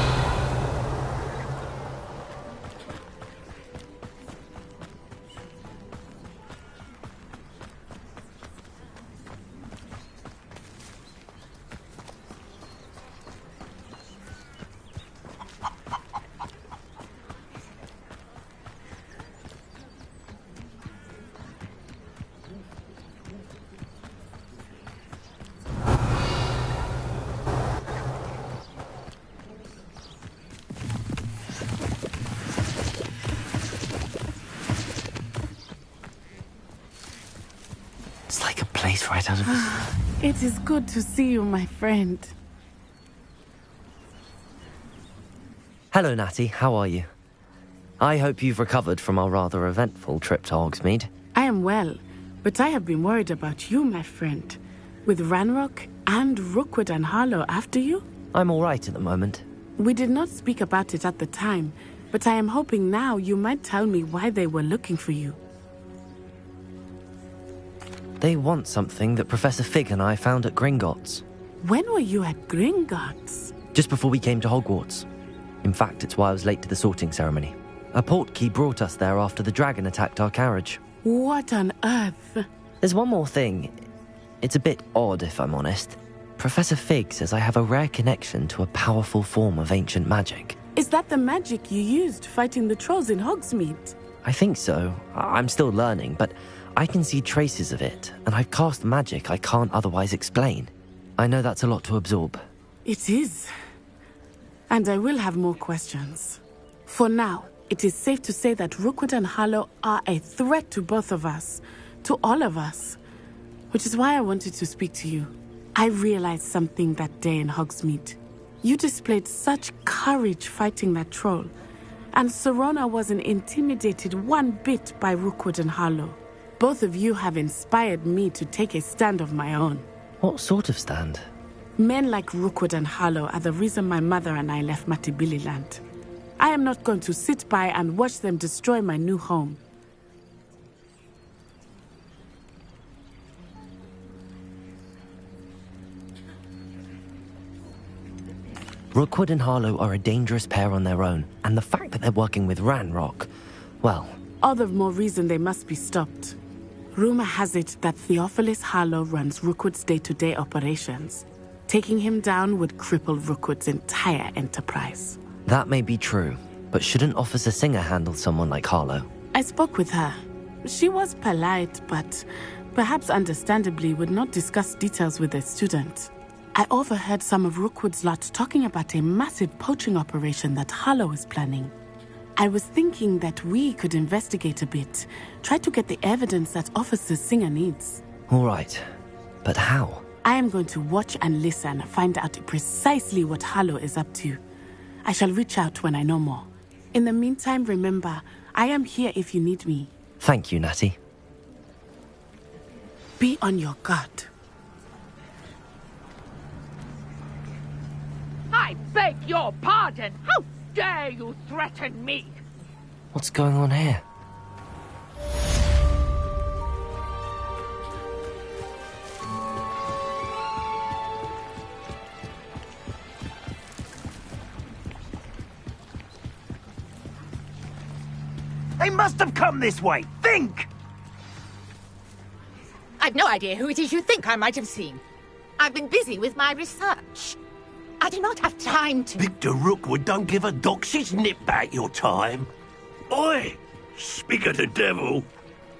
It's like a place right out of a... It is good to see you, my friend. Hello, Natty. How are you? I hope you've recovered from our rather eventful trip to Hogsmeade. I am well, but I have been worried about you, my friend. With Ranrock and Rookwood and Harlow after you? I'm all right at the moment. We did not speak about it at the time, but I am hoping now you might tell me why they were looking for you. They want something that Professor Fig and I found at Gringotts. When were you at Gringotts? Just before we came to Hogwarts. In fact, it's why I was late to the sorting ceremony. A portkey brought us there after the dragon attacked our carriage. What on earth? There's one more thing. It's a bit odd, if I'm honest. Professor Fig says I have a rare connection to a powerful form of ancient magic. Is that the magic you used fighting the trolls in Hogsmeade? I think so. I'm still learning, but I can see traces of it, and I've cast magic I can't otherwise explain. I know that's a lot to absorb. It is. And I will have more questions. For now, it is safe to say that Rookwood and Harlow are a threat to both of us, to all of us. Which is why I wanted to speak to you. I realized something that day in Hogsmeade. You displayed such courage fighting that troll, and Serona wasn't intimidated one bit by Rookwood and Harlow. Both of you have inspired me to take a stand of my own. What sort of stand? Men like Rookwood and Harlow are the reason my mother and I left Matabeleland. I am not going to sit by and watch them destroy my new home. Rookwood and Harlow are a dangerous pair on their own, and the fact that they're working with Ranrock, well... All the more reason they must be stopped. Rumor has it that Theophilus Harlow runs Rookwood's day-to-day operations. Taking him down would cripple Rookwood's entire enterprise. That may be true, but shouldn't Officer Singer handle someone like Harlow? I spoke with her. She was polite, but perhaps understandably would not discuss details with a student. I overheard some of Rookwood's lot talking about a massive poaching operation that Harlow is planning. I was thinking that we could investigate a bit, try to get the evidence that Officer Singer needs. All right, but how? I am going to watch and listen, find out precisely what Harlow is up to. I shall reach out when I know more. In the meantime, remember, I am here if you need me. Thank you, Natty. Be on your guard. I beg your pardon! How dare you threaten me? What's going on here? They must have come this way. Think! I've no idea who it is you think I might have seen. I've been busy with my research. I do not have time to... Victor Rookwood don't give a doxy's nip back your time. Oi! Speak of the devil.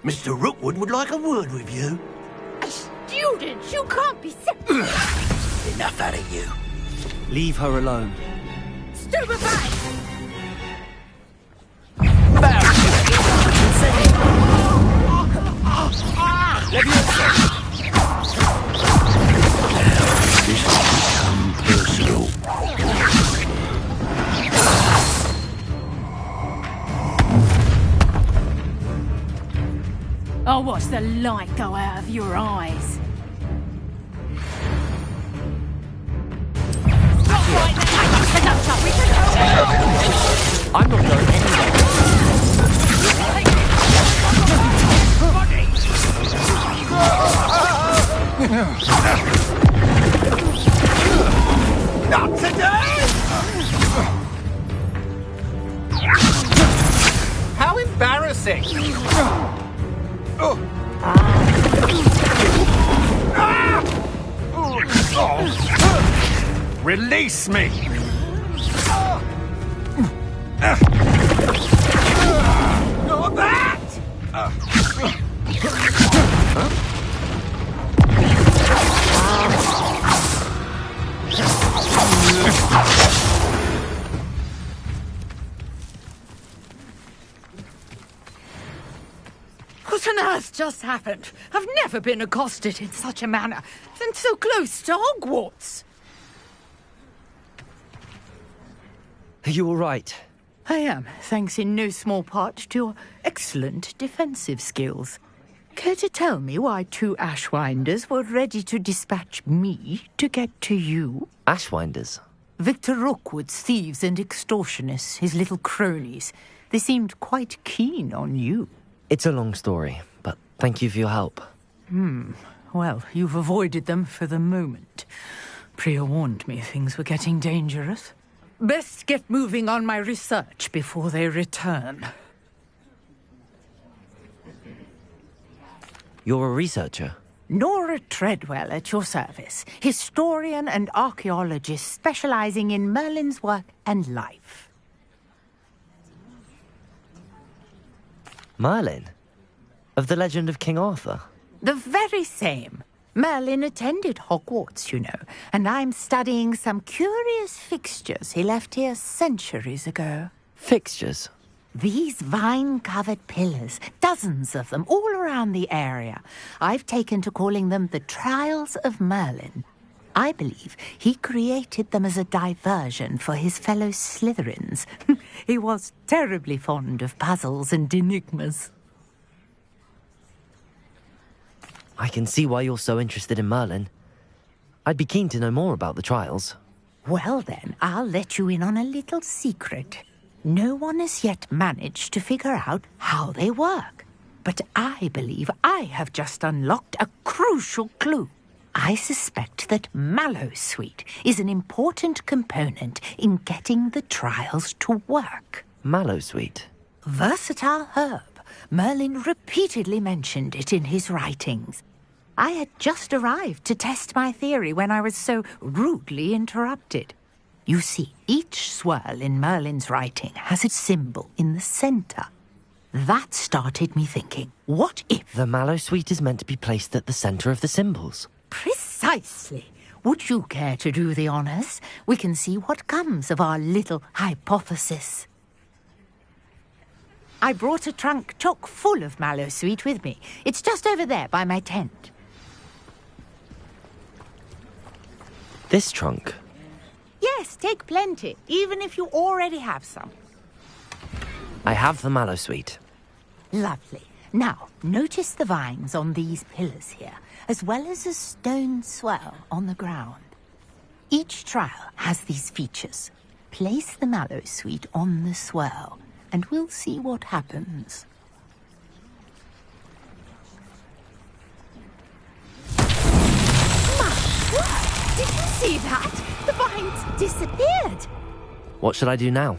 Mr. Rookwood would like a word with you. A student? You can't be... Enough out of you. Leave her alone. Stupefy! This has become personal. I'll watch the light go out of your eyes. Stop right there! Enough time, we can go! I'm not going anywhere. Not today! How embarrassing! Release me! Not that! What on earth just happened? I've never been accosted in such a manner, and so close to Hogwarts. Are you all right? I am, thanks in no small part to your excellent defensive skills. Care to tell me why 2 Ashwinders were ready to dispatch me to get to you? Ashwinders? Victor Rookwood's thieves and extortionists, his little cronies. They seemed quite keen on you. It's a long story, but thank you for your help. Well, you've avoided them for the moment. Priya warned me things were getting dangerous. Best get moving on my research before they return. You're a researcher? Nora Treadwell at your service, historian and archaeologist specializing in Merlin's work and life. Merlin? Of the legend of King Arthur? The very same. Merlin attended Hogwarts, you know, and I'm studying some curious fixtures he left here centuries ago. Fixtures? These vine-covered pillars, dozens of them, all around the area. I've taken to calling them the Trials of Merlin. I believe he created them as a diversion for his fellow Slytherins. He was terribly fond of puzzles and enigmas. I can see why you're so interested in Merlin. I'd be keen to know more about the trials. Well then, I'll let you in on a little secret. No one has yet managed to figure out how they work. But I believe I have just unlocked a crucial clue. I suspect that Mallowsweet is an important component in getting the trials to work. Mallowsweet? Versatile herb. Merlin repeatedly mentioned it in his writings. I had just arrived to test my theory when I was so rudely interrupted. You see, each swirl in Merlin's writing has a symbol in the center. That started me thinking, what if... The Mallowsweet is meant to be placed at the center of the symbols. Precisely. Would you care to do the honors? We can see what comes of our little hypothesis. I brought a trunk chock full of Mallowsweet with me. It's just over there by my tent. This trunk? Yes, take plenty, even if you already have some. I have the Mallowsweet. Lovely. Now, notice the vines on these pillars here, as well as a stone swell on the ground. Each trial has these features. Place the Mallowsweet on the swell, and we'll see what happens. My word! Did you see that? The vines disappeared! What should I do now?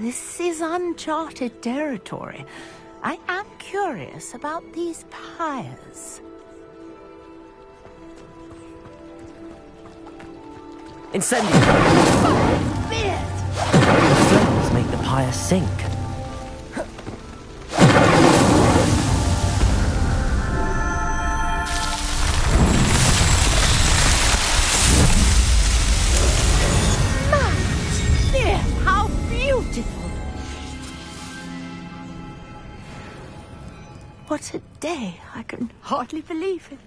This is uncharted territory. I am curious about these pyres. Incendio! The flames make the pyre sink. How beautiful! What a day! I can hardly believe it.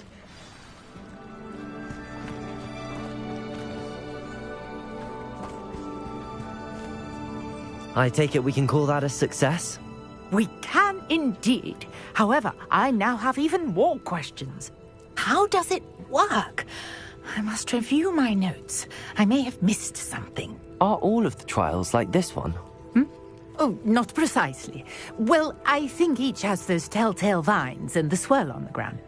I take it we can call that a success? We can indeed. However, I now have even more questions. How does it work? I must review my notes. I may have missed something. Are all of the trials like this one? Oh, not precisely. Well, I think each has those telltale vines and the swirl on the ground.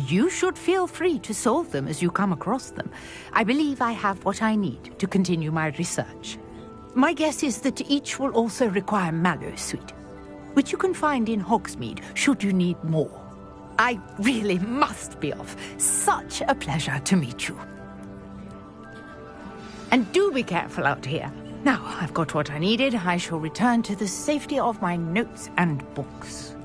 You should feel free to solve them as you come across them. I believe I have what I need to continue my research. My guess is that each will also require Mallowsweet, which you can find in Hogsmeade should you need more. I really must be off. Such a pleasure to meet you. And do be careful out here. Now, I've got what I needed. I shall return to the safety of my notes and books.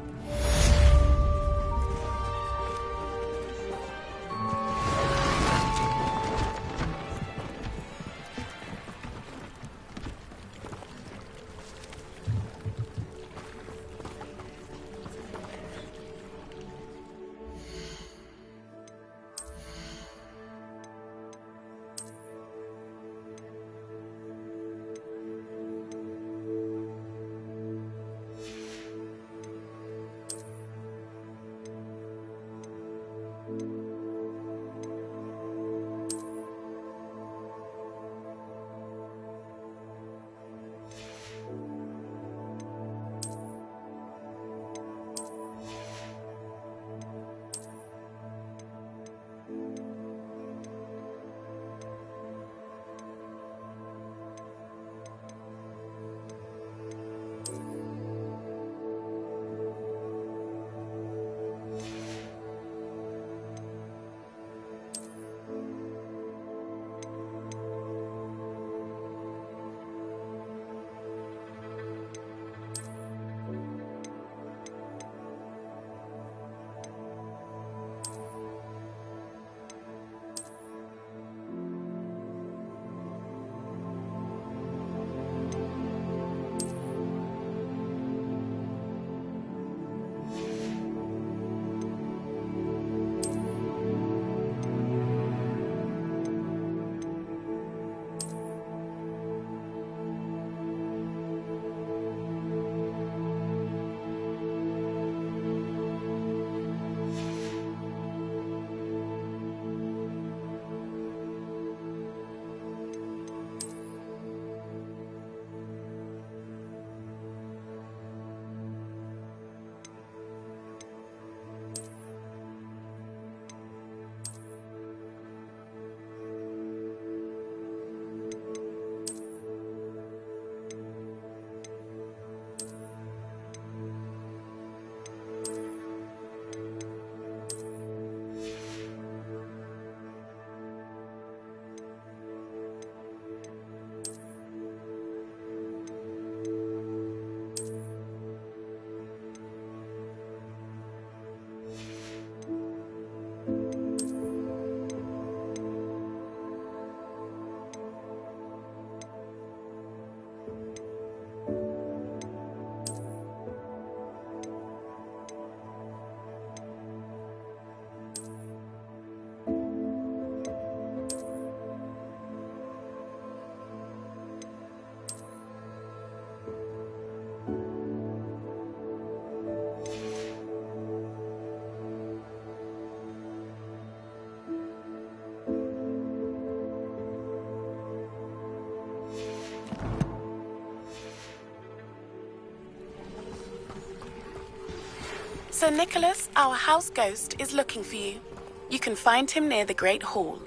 Sir Nicholas, our house ghost, is looking for you. You can find him near the Great Hall.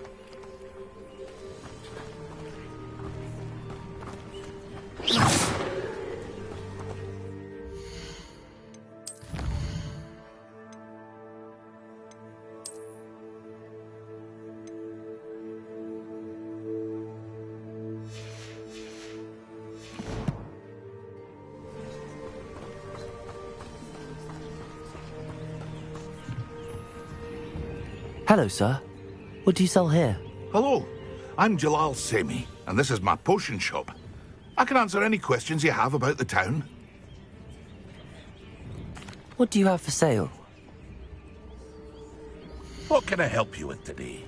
Hello, sir. What do you sell here? Hello, I'm Jalal Semi, and this is my potion shop. I can answer any questions you have about the town. What do you have for sale? What can I help you with today?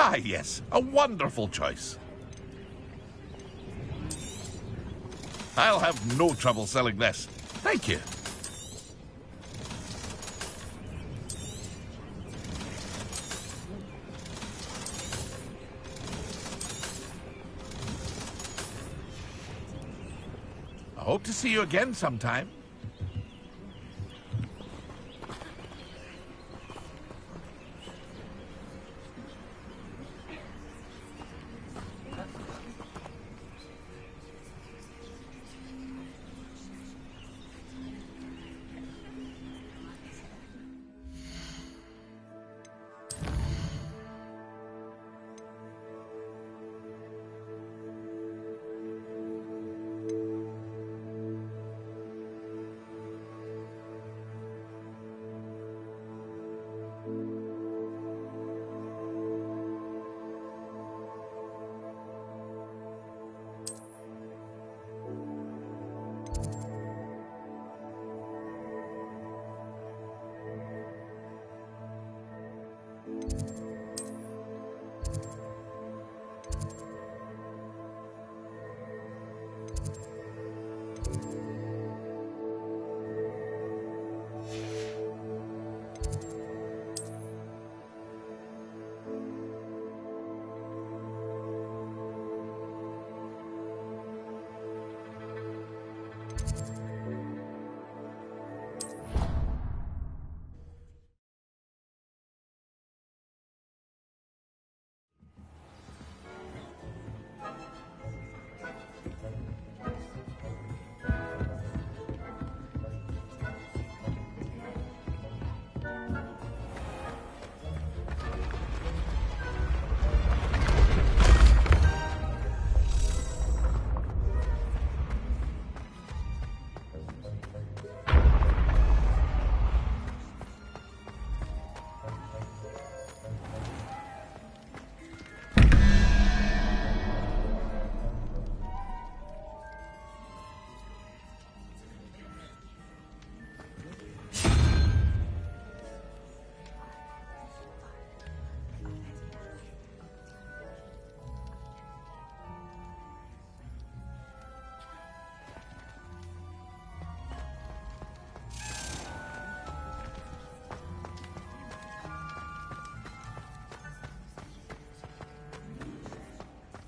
Ah, yes, a wonderful choice. I'll have no trouble selling this. Thank you. I hope to see you again sometime.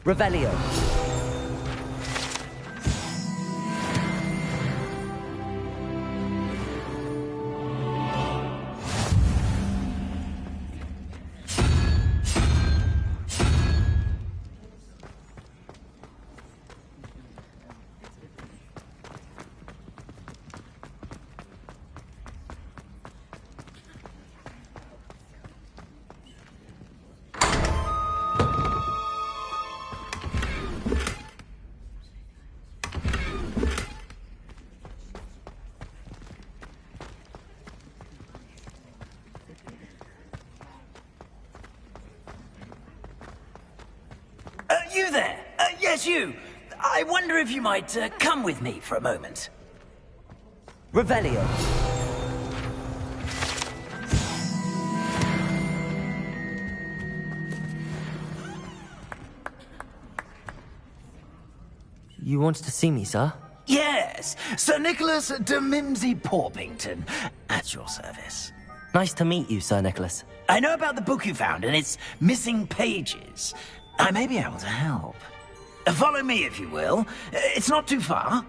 Revelio. You there? Yes, you. I wonder if you might come with me for a moment. Revelio. You wanted to see me, sir? Yes, Sir Nicholas de Mimsy Porpington, at your service. Nice to meet you, Sir Nicholas. I know about the book you found and its missing pages. I may be able to help. Follow me, if you will. It's not too far.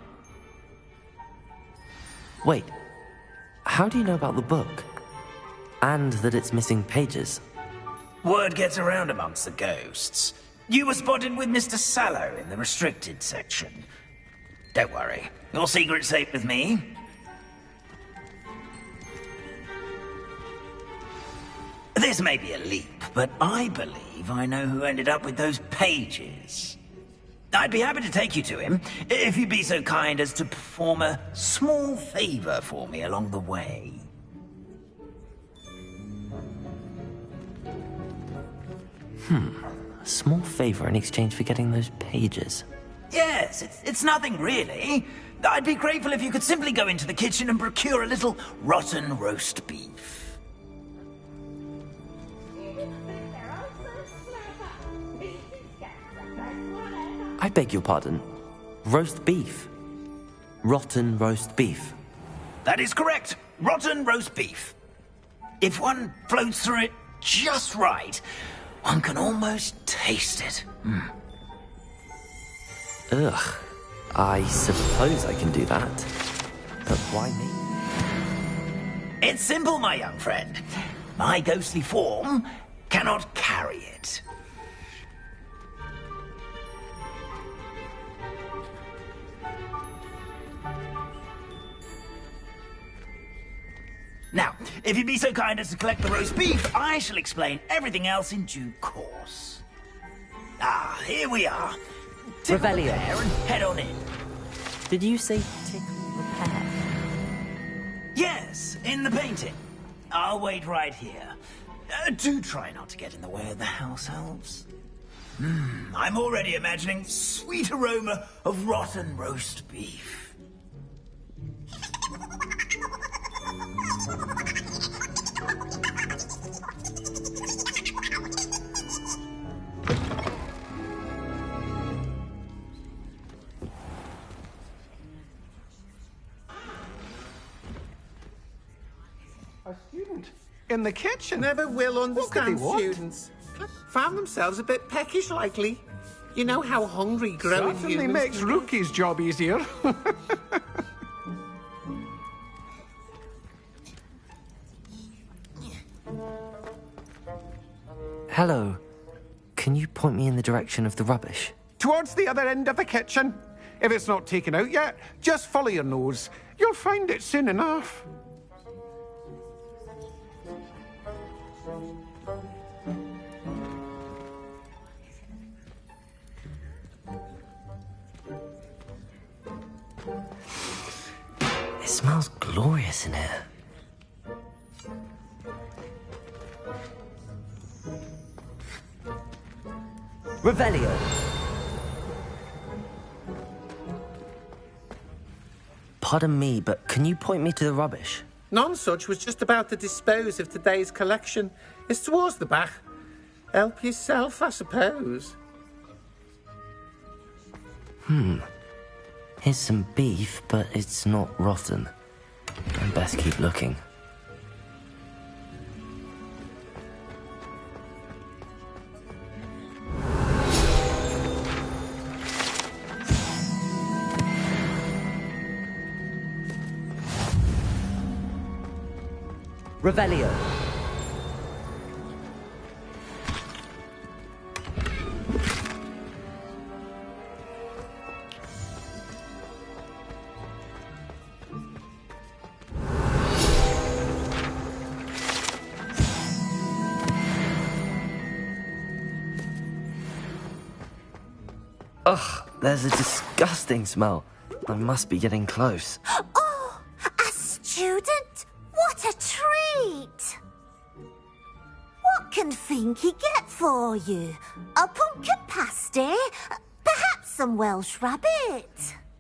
Wait, how do you know about the book? And that it's missing pages? Word gets around amongst the ghosts. You were spotted with Mr. Sallow in the restricted section. Don't worry, your secret's safe with me. This may be a leap, but I believe I know who ended up with those pages. I'd be happy to take you to him, if you'd be so kind as to perform a small favor for me along the way. A small favor in exchange for getting those pages. Yes, it's nothing really. I'd be grateful if you could simply go into the kitchen and procure a little rotten roast beef. I beg your pardon. Roast beef. Rotten roast beef. That is correct. Rotten roast beef. If one floats through it just right, one can almost taste it. Ugh. I suppose I can do that. But why me? It's simple, my young friend. My ghostly form cannot carry it. Now, if you'd be so kind as to collect the roast beef, I shall explain everything else in due course. Ah, here we are. Tickle Revelio. repair and head on in. Did you say tickle repair? Yes, in the painting. I'll wait right here. Do try not to get in the way of the house elves. I'm already imagining sweet aroma of rotten roast beef. A student in the kitchen. Never will understand students. Found themselves a bit peckish, likely. You know how hungry growing Certainly humans makes can be. Rookie's job easier. Hello. Can you point me in the direction of the rubbish? Towards the other end of the kitchen. If it's not taken out yet, just follow your nose. You'll find it soon enough. It smells glorious in here. Revelio. Pardon me, but can you point me to the rubbish? Nonsuch was just about to dispose of today's collection. It's towards the back. Help yourself, I suppose. Here's some beef, but it's not rotten. I best keep looking. Revelio. Ugh, there's a disgusting smell. I must be getting close. Oh, a student? What a treat! What can Finky get for you? A pumpkin pasty? Perhaps some Welsh rabbit?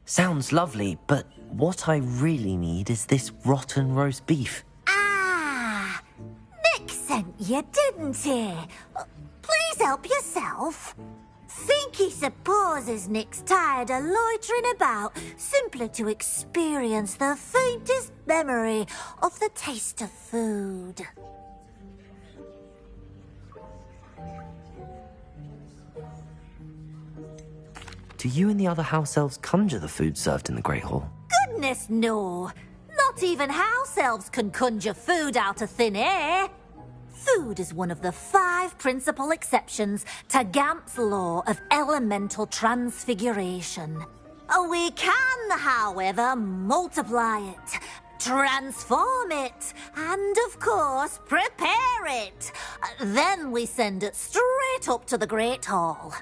Sounds lovely, but what I really need is this rotten roast beef. Ah, Nick sent you, didn't he? Please help yourself. Think he supposes Nick's tired of loitering about simply to experience the faintest memory of the taste of food. Do you and the other house elves conjure the food served in the Great Hall? Goodness, no. Not even house elves can conjure food out of thin air. Food is one of the 5 principal exceptions to Gamp's law of elemental transfiguration. We can, however, multiply it, transform it, and, of course, prepare it. Then we send it straight up to the Great Hall.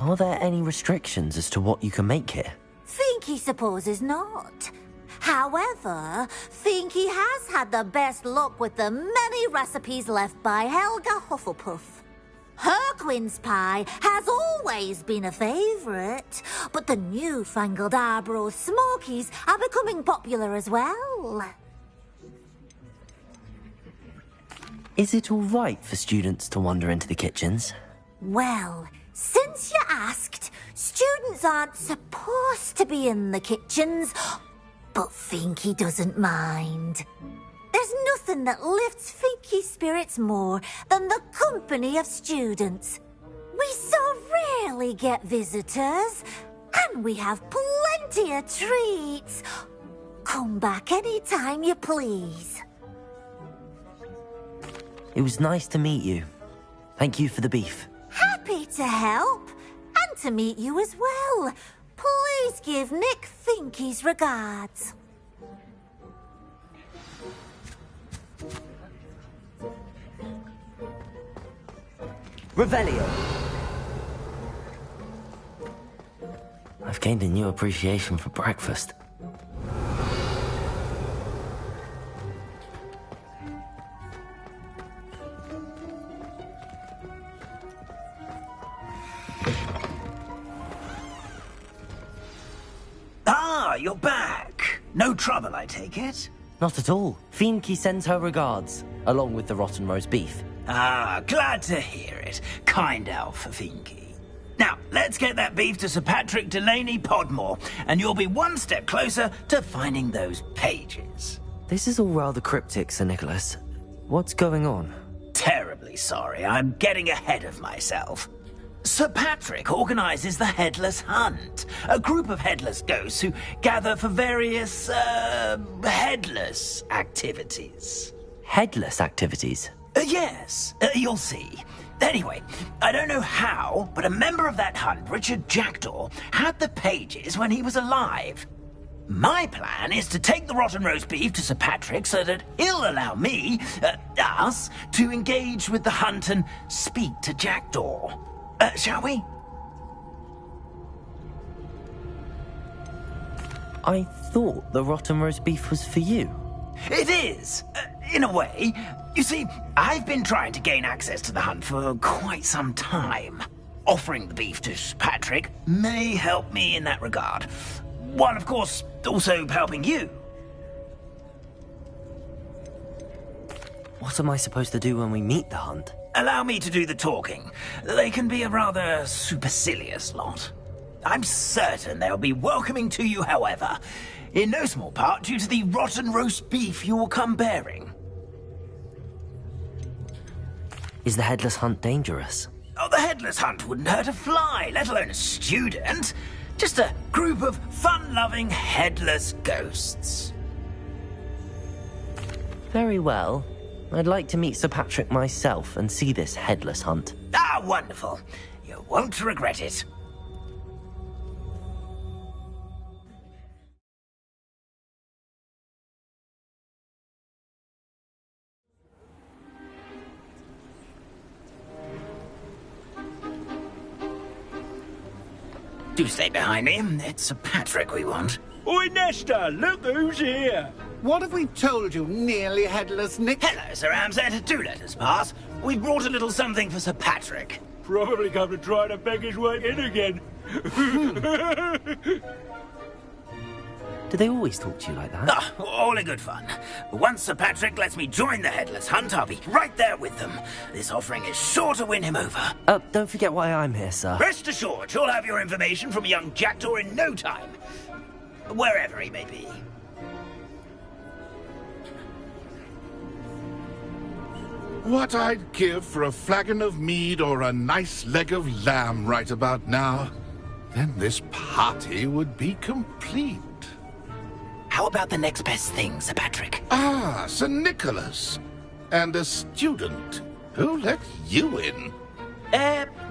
Are there any restrictions as to what you can make here? Finky supposes not. However, Finky has had the best luck with the many recipes left by Helga Hufflepuff. Her quince pie has always been a favourite, but the newfangled Arbroath Smokies are becoming popular as well. Is it all right for students to wander into the kitchens? Well, since you asked, students aren't supposed to be in the kitchens, but Finky doesn't mind. There's nothing that lifts Finky's spirits more than the company of students. We so rarely get visitors, and we have plenty of treats. Come back any time you please. It was nice to meet you. Thank you for the beef. Happy to help, and to meet you as well. Please give Nick Finky's regards. Revelio! I've gained a new appreciation for breakfast. Ah, you're back. No trouble, I take it? Not at all. Finky sends her regards, along with the rotten roast beef. Ah, glad to hear it. Kind elf for Finky. Now, let's get that beef to Sir Patrick Delaney Podmore, and you'll be one step closer to finding those pages. This is all rather cryptic, Sir Nicholas. What's going on? Terribly sorry, I'm getting ahead of myself. Sir Patrick organises the Headless Hunt, a group of headless ghosts who gather for various, headless activities. Headless activities? Yes, you'll see. Anyway, I don't know how, but a member of that hunt, Richard Jackdaw, had the pages when he was alive. My plan is to take the rotten roast beef to Sir Patrick so that he'll allow me, us, to engage with the hunt and speak to Jackdaw. Shall we? I thought the rotten roast beef was for you. It is, in a way. You see, I've been trying to gain access to the hunt for quite some time. Offering the beef to Patrick may help me in that regard. While, of course, also helping you. What am I supposed to do when we meet the hunt? Allow me to do the talking. They can be a rather supercilious lot. I'm certain they'll be welcoming to you, however, in no small part due to the rotten roast beef you will come bearing. Is the Headless Hunt dangerous? Oh, the Headless Hunt wouldn't hurt a fly, let alone a student. Just a group of fun-loving headless ghosts. Very well. I'd like to meet Sir Patrick myself and see this Headless Hunt. Ah, wonderful. You won't regret it. Do stay behind me. It's Sir Patrick we want. Oi, Nesta, look who's here. What have we told you, nearly headless Nick? Hello, Sir Ramsay. Do let us pass. We've brought a little something for Sir Patrick. Probably come to try to beg his way in again. Do they always talk to you like that? Ah, all in good fun. Once Sir Patrick lets me join the Headless Hunt, I'll be right there with them. This offering is sure to win him over. Don't forget why I'm here, sir. Rest assured, you'll have your information from young Jackdaw in no time. Wherever he may be. What I'd give for a flagon of mead or a nice leg of lamb right about now. Then this party would be complete. How about the next best thing, Sir Patrick? Ah, Sir Nicholas. And a student. Who let you in?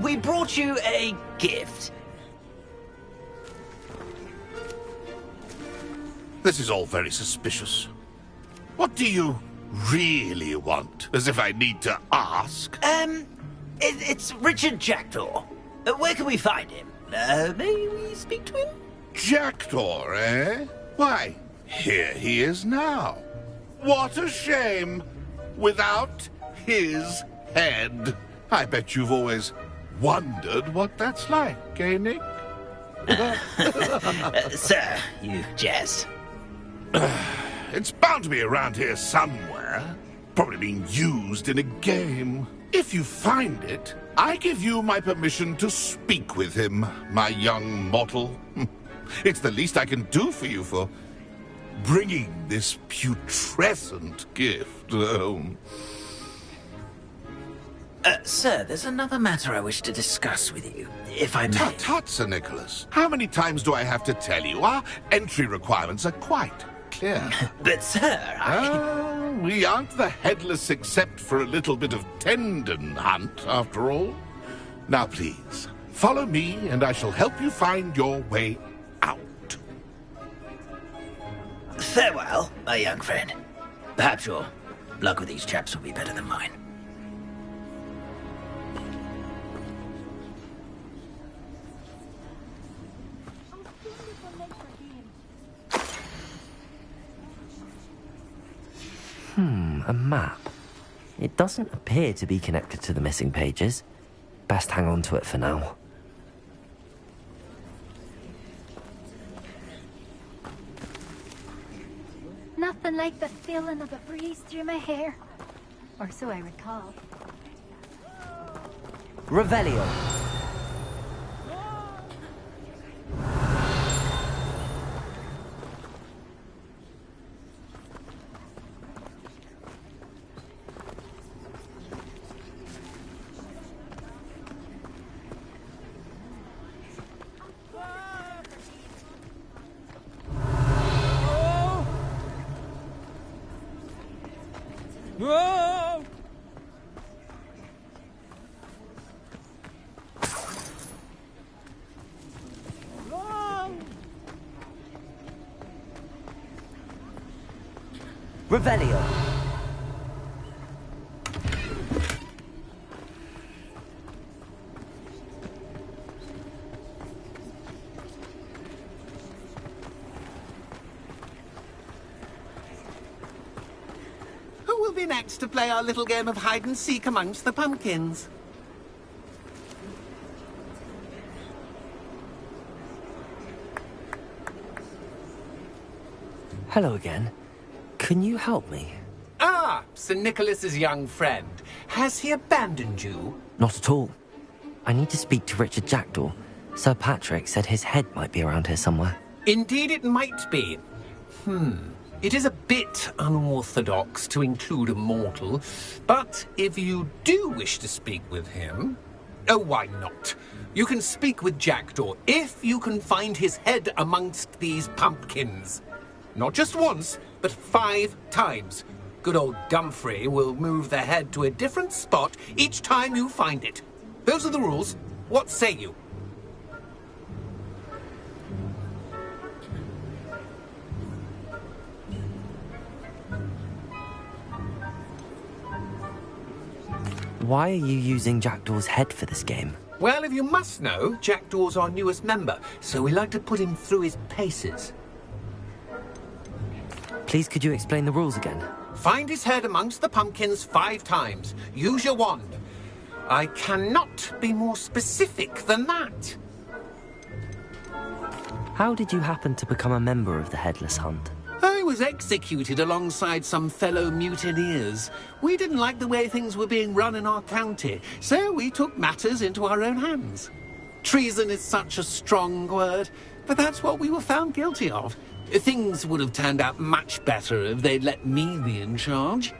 We brought you a gift. This is all very suspicious. What do you really want? As if I need to ask. It's Richard Jackdaw. Where can we find him? May we speak to him? Jackdaw, eh? Why, here he is now. What a shame. Without his head. I bet you've always wondered what that's like, eh, Nick? Sir, you jest. It's bound to be around here somewhere. Probably being used in a game. If you find it, I give you my permission to speak with him, my young mortal. It's the least I can do for you for bringing this putrescent gift home. Sir, there's another matter I wish to discuss with you, if I may. Tut, Sir Nicholas. How many times do I have to tell you? Our entry requirements are quite clear. But, sir, we aren't the Headless except for a little bit of tendon hunt, after all. Now, please, follow me, and I shall help you find your way out. Farewell, my young friend. Perhaps your luck with these chaps will be better than mine. A map. It doesn't appear to be connected to the missing pages. Best hang on to it for now. Nothing like the feeling of a breeze through my hair. Or so I recall. Revelio. Whoa! Revelio. Who will be next to play our little game of hide-and-seek amongst the pumpkins? Hello again. Can you help me? Ah, Sir Nicholas's young friend. Has he abandoned you? Not at all. I need to speak to Richard Jackdaw. Sir Patrick said his head might be around here somewhere. Indeed it might be. It is a bit unorthodox to include a mortal, but if you do wish to speak with him... Oh, why not? You can speak with Jackdaw if you can find his head amongst these pumpkins. Not just once, but 5 times. Good old Dumfrey will move the head to a different spot each time you find it. Those are the rules. What say you? Why are you using Jackdaw's head for this game? Well, if you must know, Jackdaw's our newest member, so we like to put him through his paces. Please, could you explain the rules again? Find his head amongst the pumpkins 5 times. Use your wand. I cannot be more specific than that. How did you happen to become a member of the Headless Hunt? I was executed alongside some fellow mutineers. We didn't like the way things were being run in our county, so we took matters into our own hands. Treason is such a strong word, but that's what we were found guilty of. Things would have turned out much better if they'd let me be in charge.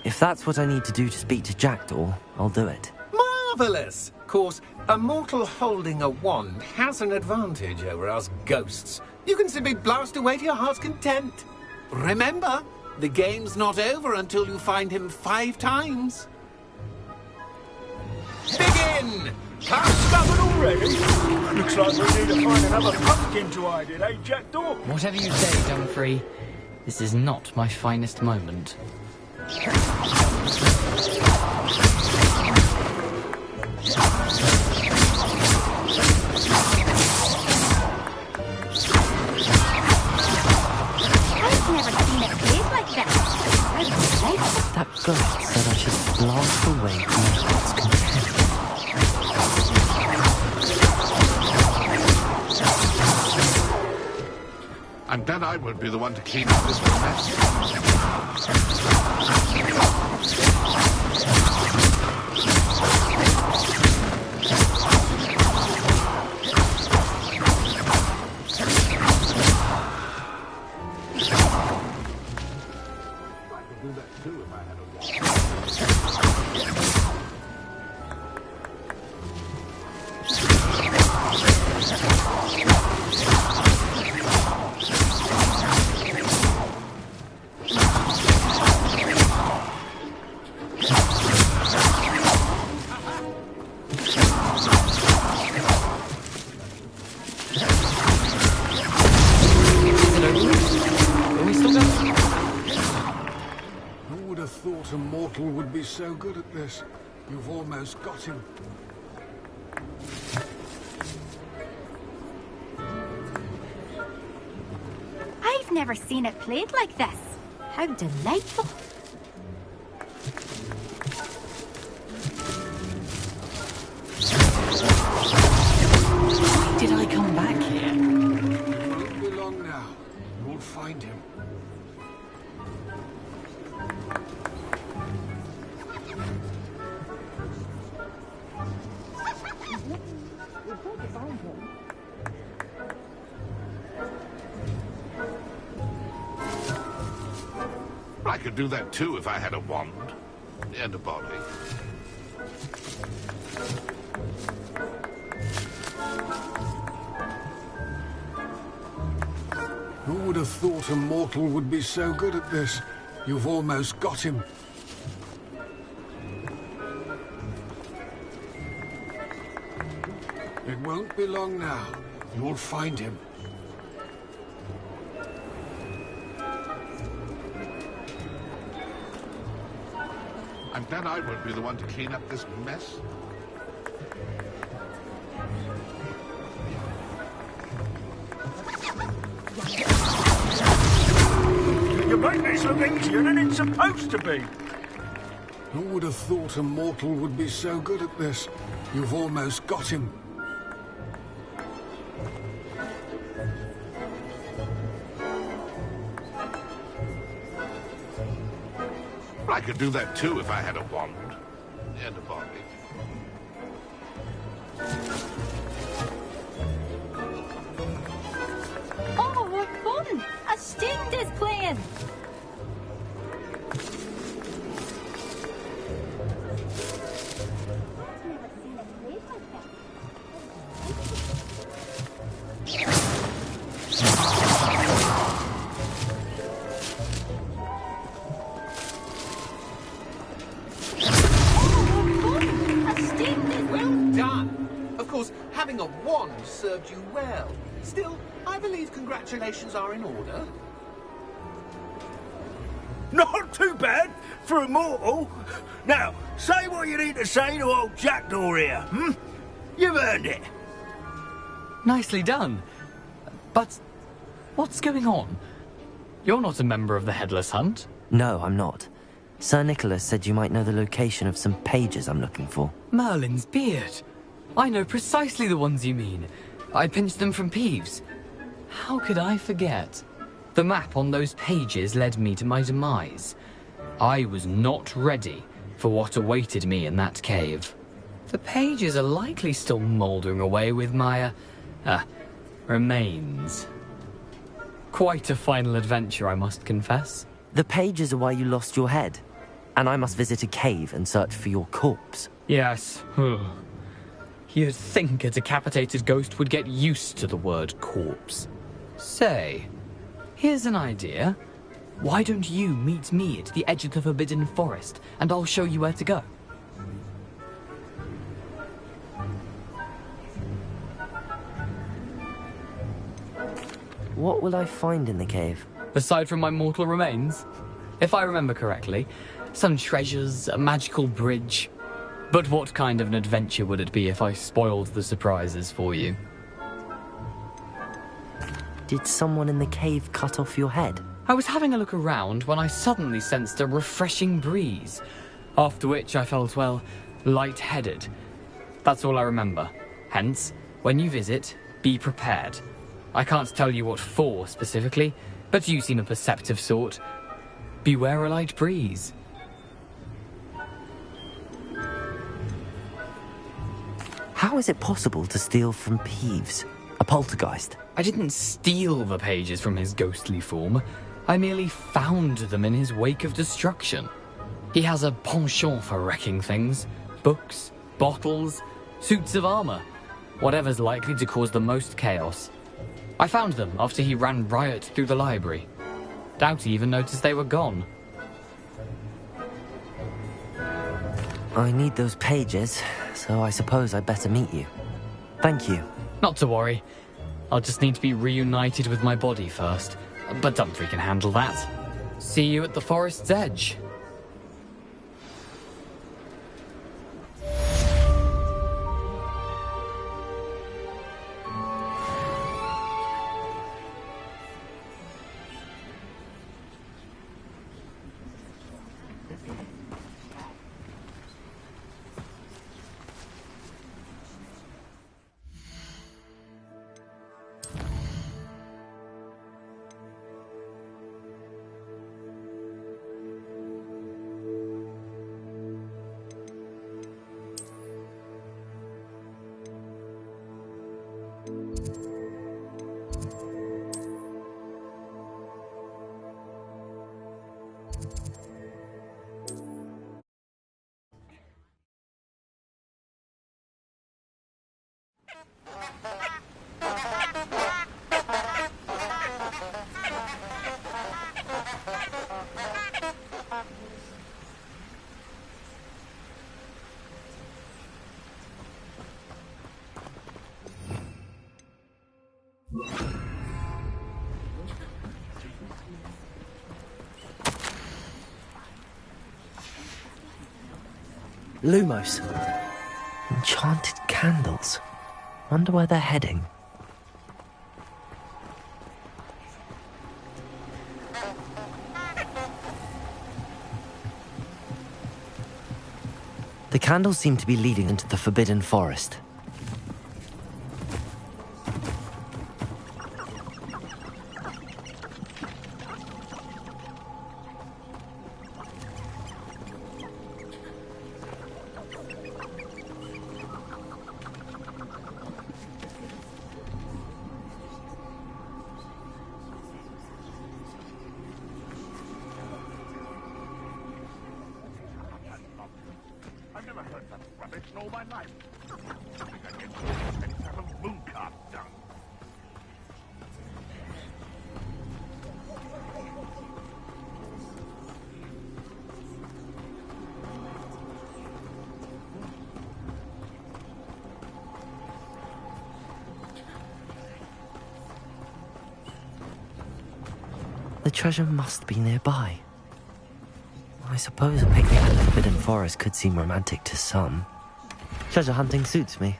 If that's what I need to do to speak to Jackdaw, I'll do it. Marvellous! Of course, a mortal holding a wand has an advantage over us ghosts. You can simply blast away to your heart's content. Remember, the game's not over until you find him 5 times. Begin! Can't stop it already? Looks like we need to find another pumpkin to hide in, eh, Jackdaw? Whatever you say, Dumfrey. This is not my finest moment. That ghost said I should blast away from my heart's content. And then I won't be the one to clean up this mess. So good at this. You've almost got him. I've never seen it played like this. How delightful. Why did I come back here? It won't be long now. You'll find him. I could do that too if I had a wand and a body. Who would have thought a mortal would be so good at this? You've almost got him. It won't be long now. You'll find him. And then I won't be the one to clean up this mess. You make this look easier than it's supposed to be. Who would have thought a mortal would be so good at this? You've almost got him. I could do that too if I had a wand and a body. Oh, what fun! A student is playing! Having a wand served you well. Still, I believe congratulations are in order. Not too bad for a mortal. Now, say what you need to say to old Jackdaw here, hmm? You've earned it. Nicely done. But what's going on? You're not a member of the Headless Hunt. No, I'm not. Sir Nicholas said you might know the location of some pages I'm looking for. Merlin's beard. I know precisely the ones you mean. I pinched them from Peeves. How could I forget? The map on those pages led me to my demise. I was not ready for what awaited me in that cave. The pages are likely still mouldering away with my, remains. Quite a final adventure, I must confess. The pages are why you lost your head, and I must visit a cave and search for your corpse. Yes. You'd think a decapitated ghost would get used to the word corpse. Say, here's an idea. Why don't you meet me at the edge of the Forbidden Forest, and I'll show you where to go? What will I find in the cave? Aside from my mortal remains? If I remember correctly, some treasures, a magical bridge. But what kind of an adventure would it be if I spoiled the surprises for you? Did someone in the cave cut off your head? I was having a look around when I suddenly sensed a refreshing breeze, after which I felt, well, lightheaded. That's all I remember. Hence, when you visit, be prepared. I can't tell you what for specifically, but you seem a perceptive sort. Beware a light breeze. How is it possible to steal from Peeves, a poltergeist? I didn't steal the pages from his ghostly form. I merely found them in his wake of destruction. He has a penchant for wrecking things. Books, bottles, suits of armor. Whatever's likely to cause the most chaos. I found them after he ran riot through the library. Doubt he even noticed they were gone. I need those pages, so I suppose I'd better meet you. Thank you. Not to worry. I'll just need to be reunited with my body first. But Dumfries can handle that. See you at the forest's edge. Lumos. Enchanted candles. Wonder where they're heading. The candles seem to be leading into the Forbidden Forest. The treasure must be nearby. I suppose a picnic in the Forbidden Forest could seem romantic to some. Treasure hunting suits me.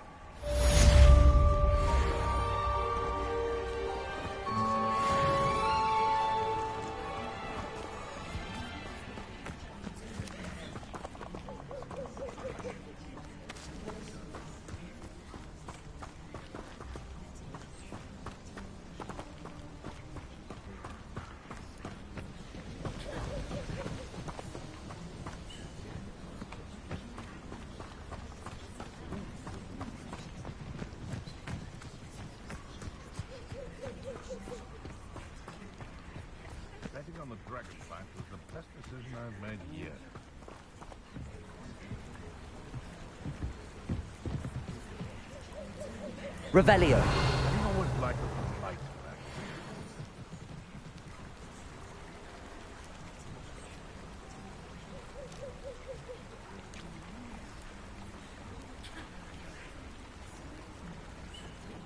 the dragon fight was the best decision I've made yet. Revelio. I always liked the light back.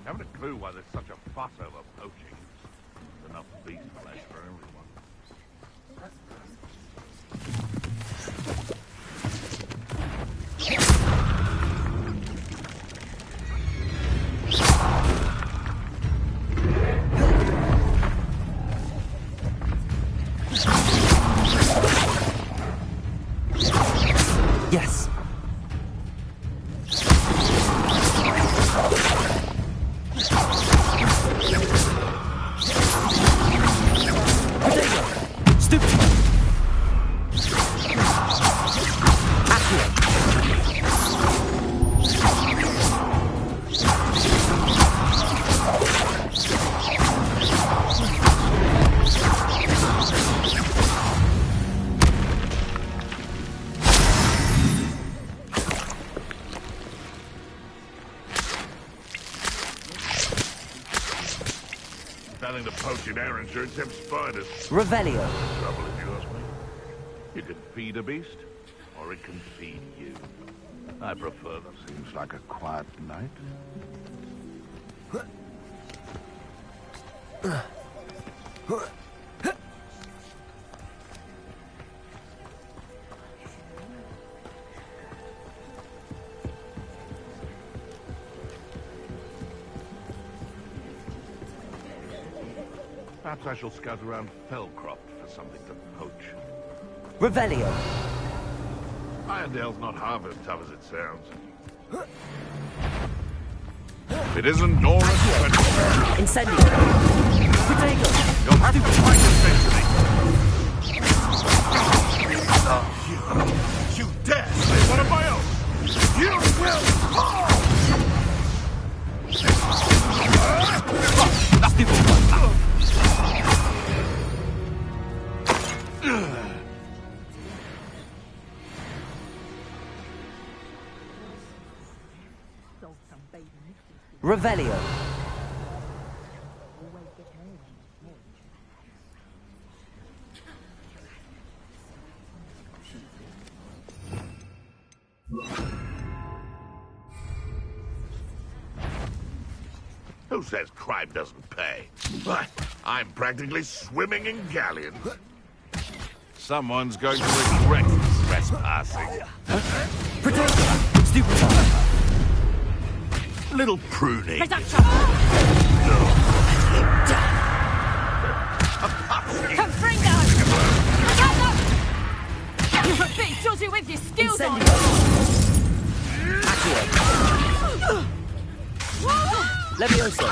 Haven't a clue why there's such a fuss over poaching. There's enough beast flesh for everyone. Yes. Nothing to poach in Arranger except spiders. Revelio. Trouble, if you ask me. You can feed a beast, or it can feed you. I prefer them. Seems like a quiet night. Perhaps I shall scout around Fellcroft for something to poach. Revelio. Irondale's not half as tough as it sounds. If it isn't Nora, Incendio. Potato. You'll have to fight eventually. You dare say one of my own! You will fall! Revelio. Who says crime doesn't pay? But I'm practically swimming in galleons. Someone's going to regret trespassing. Potato. Stupid. Little pruning. Reduction! Confringo! You're a bit dodgy with your skills on! Levioso.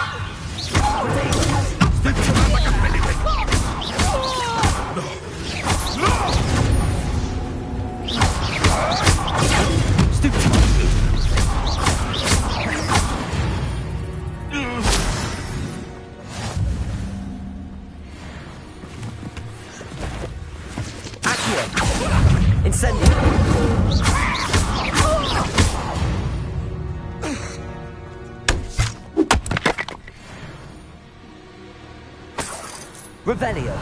Incendio. Revelio.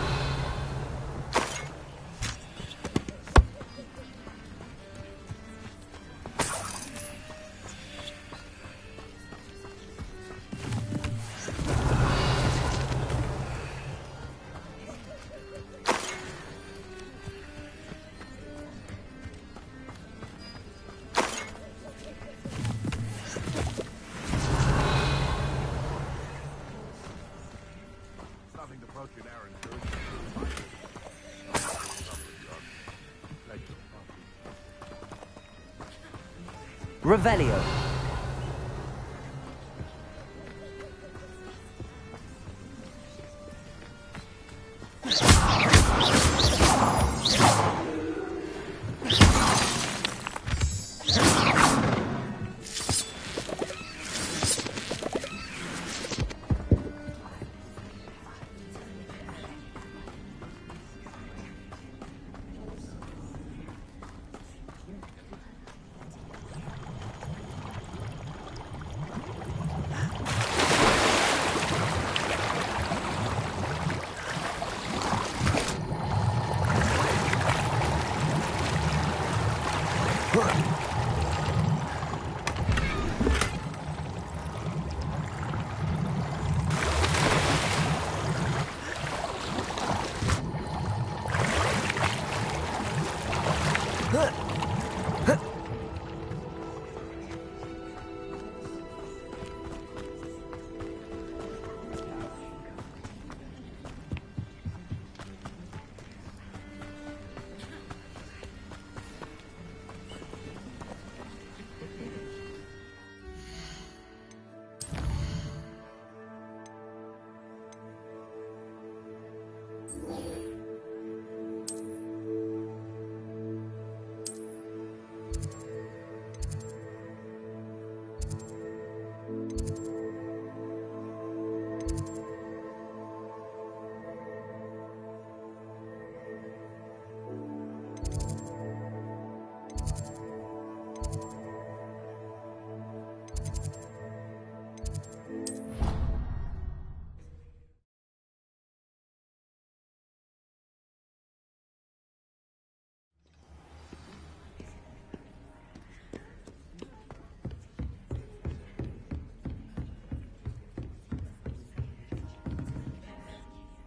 Revelio.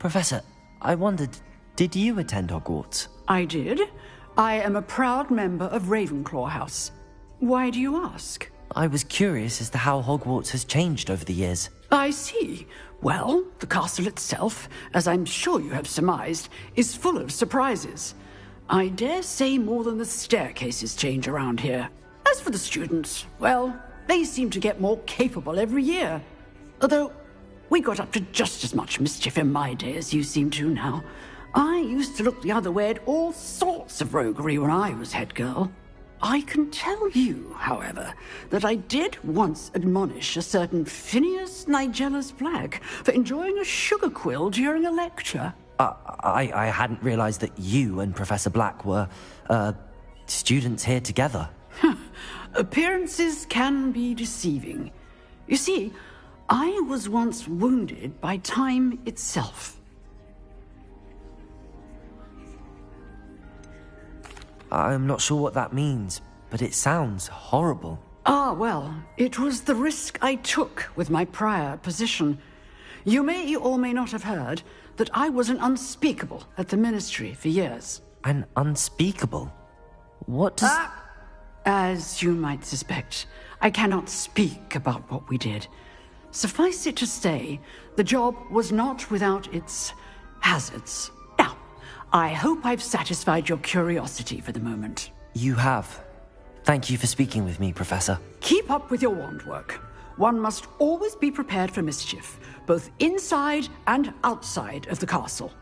Professor, I wondered, did you attend Hogwarts? I did. I am a proud member of Ravenclaw House. Why do you ask? I was curious as to how Hogwarts has changed over the years. I see. Well, the castle itself, as I'm sure you have surmised, is full of surprises. I dare say more than the staircases change around here. As for the students, well, they seem to get more capable every year. Although, we got up to just as much mischief in my day as you seem to now. I used to look the other way at all sorts of roguery when I was head girl. I can tell you, however, that I did once admonish a certain Phineas Nigella's Black for enjoying a sugar quill during a lecture. I hadn't realized that you and Professor Black were, students here together. Appearances can be deceiving. You see, I was once wounded by time itself. I'm not sure what that means, but it sounds horrible. Ah, well, it was the risk I took with my prior position. You may or may not have heard that I was an unspeakable at the Ministry for years. An unspeakable? What does... As you might suspect, I cannot speak about what we did. Suffice it to say, the job was not without its hazards. Now, I hope I've satisfied your curiosity for the moment. You have. Thank you for speaking with me, Professor. Keep up with your wand work. One must always be prepared for mischief, both inside and outside of the castle.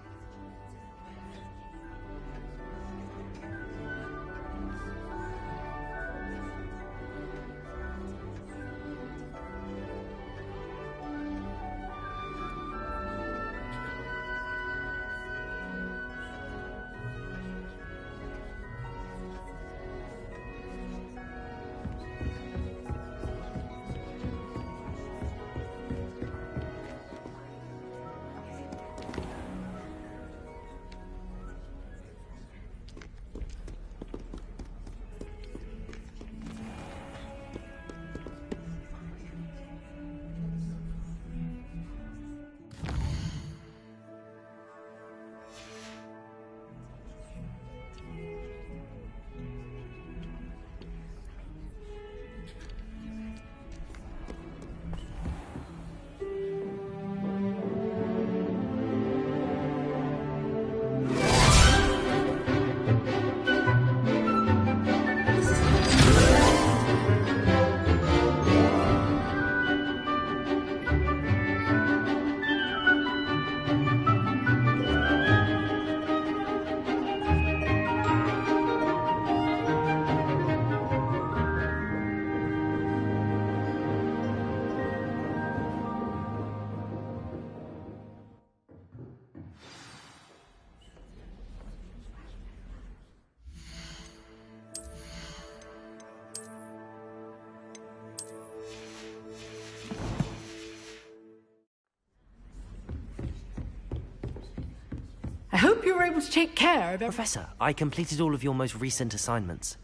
I hope you were able to take care of... Professor, I completed all of your most recent assignments.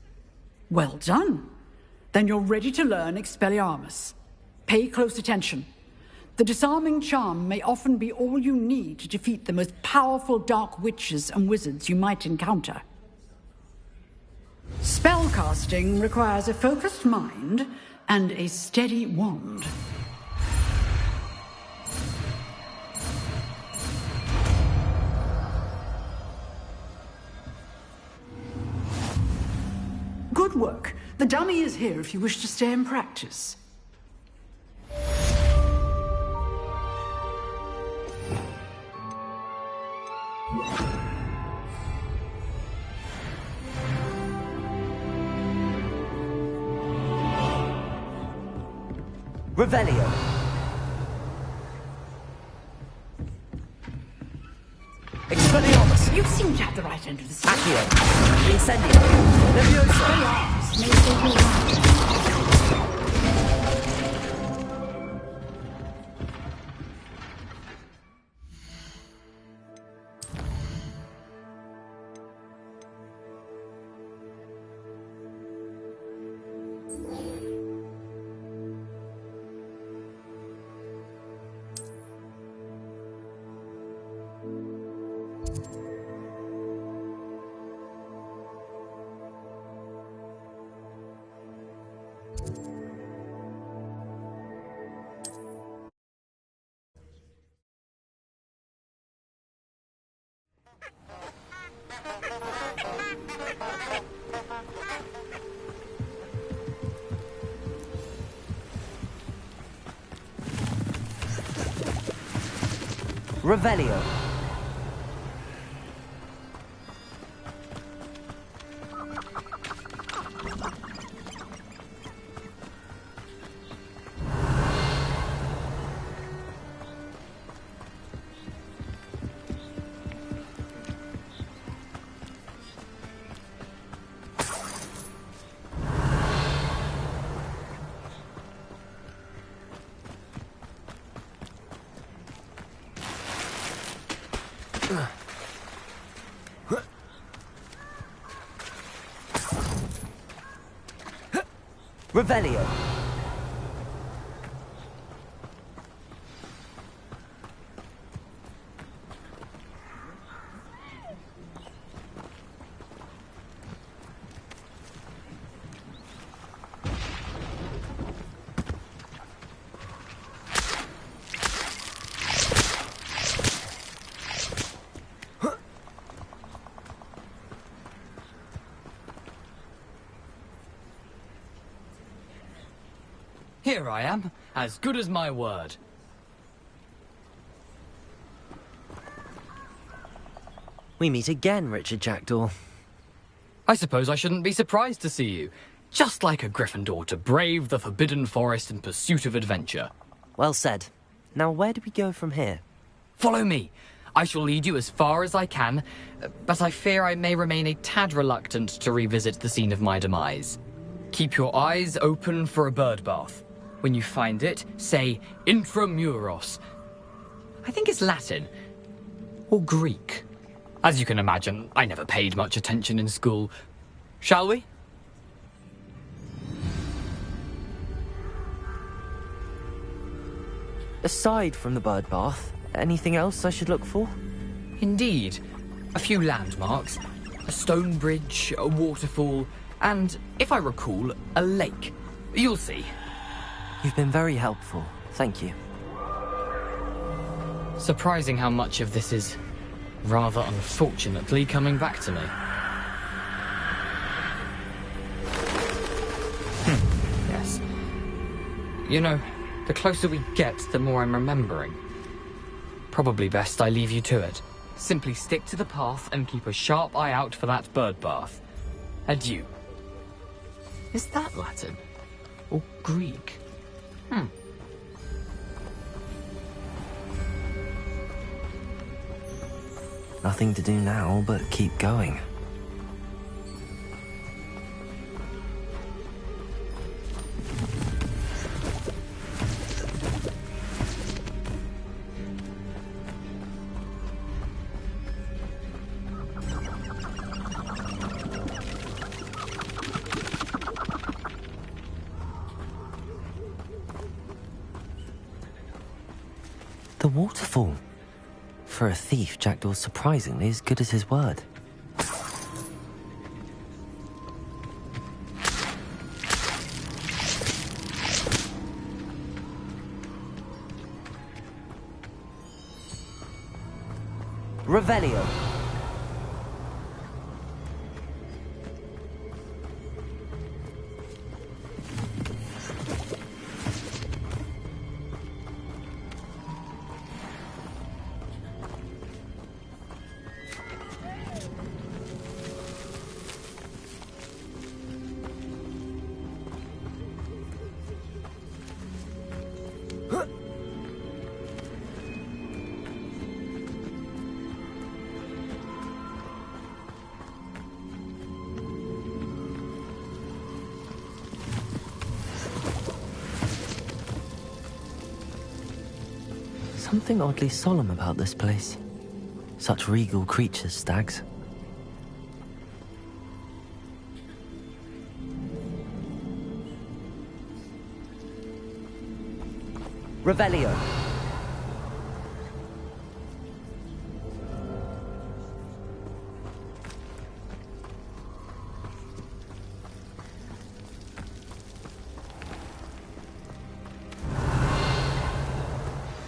Well done. Then you're ready to learn Expelliarmus. Pay close attention. The disarming charm may often be all you need to defeat the most powerful dark witches and wizards you might encounter. Spellcasting requires a focused mind and a steady wand. Good work. The dummy is here if you wish to stay and practice. Revelio. Expelliarmus. You seem to have the right end of the stick. Accio. Incendio. Leviosa. Expelliarmus may save your life. Revelio. Revelio. Here I am, as good as my word. We meet again, Richard Jackdaw. I suppose I shouldn't be surprised to see you. Just like a Gryffindor to brave the Forbidden Forest in pursuit of adventure. Well said. Now where do we go from here? Follow me. I shall lead you as far as I can, but I fear I may remain a tad reluctant to revisit the scene of my demise. Keep your eyes open for a bird bath. When you find it, say intramuros. I think it's Latin. Or Greek. As you can imagine, I never paid much attention in school. Shall we? Aside from the bird bath, anything else I should look for? Indeed. A few landmarks. A stone bridge, a waterfall, and, if I recall, a lake. You'll see. You've been very helpful. Thank you. Surprising how much of this is, rather unfortunately, coming back to me. Yes. You know, the closer we get, the more I'm remembering. Probably best I leave you to it. Simply stick to the path and keep a sharp eye out for that bird bath. Adieu. Is that Latin? Or Greek? Nothing to do now but keep going. The waterfall. For a thief, Jackdaw's surprisingly as good as his word. Revelio. Something oddly solemn about this place. Such regal creatures, stags. Revelio.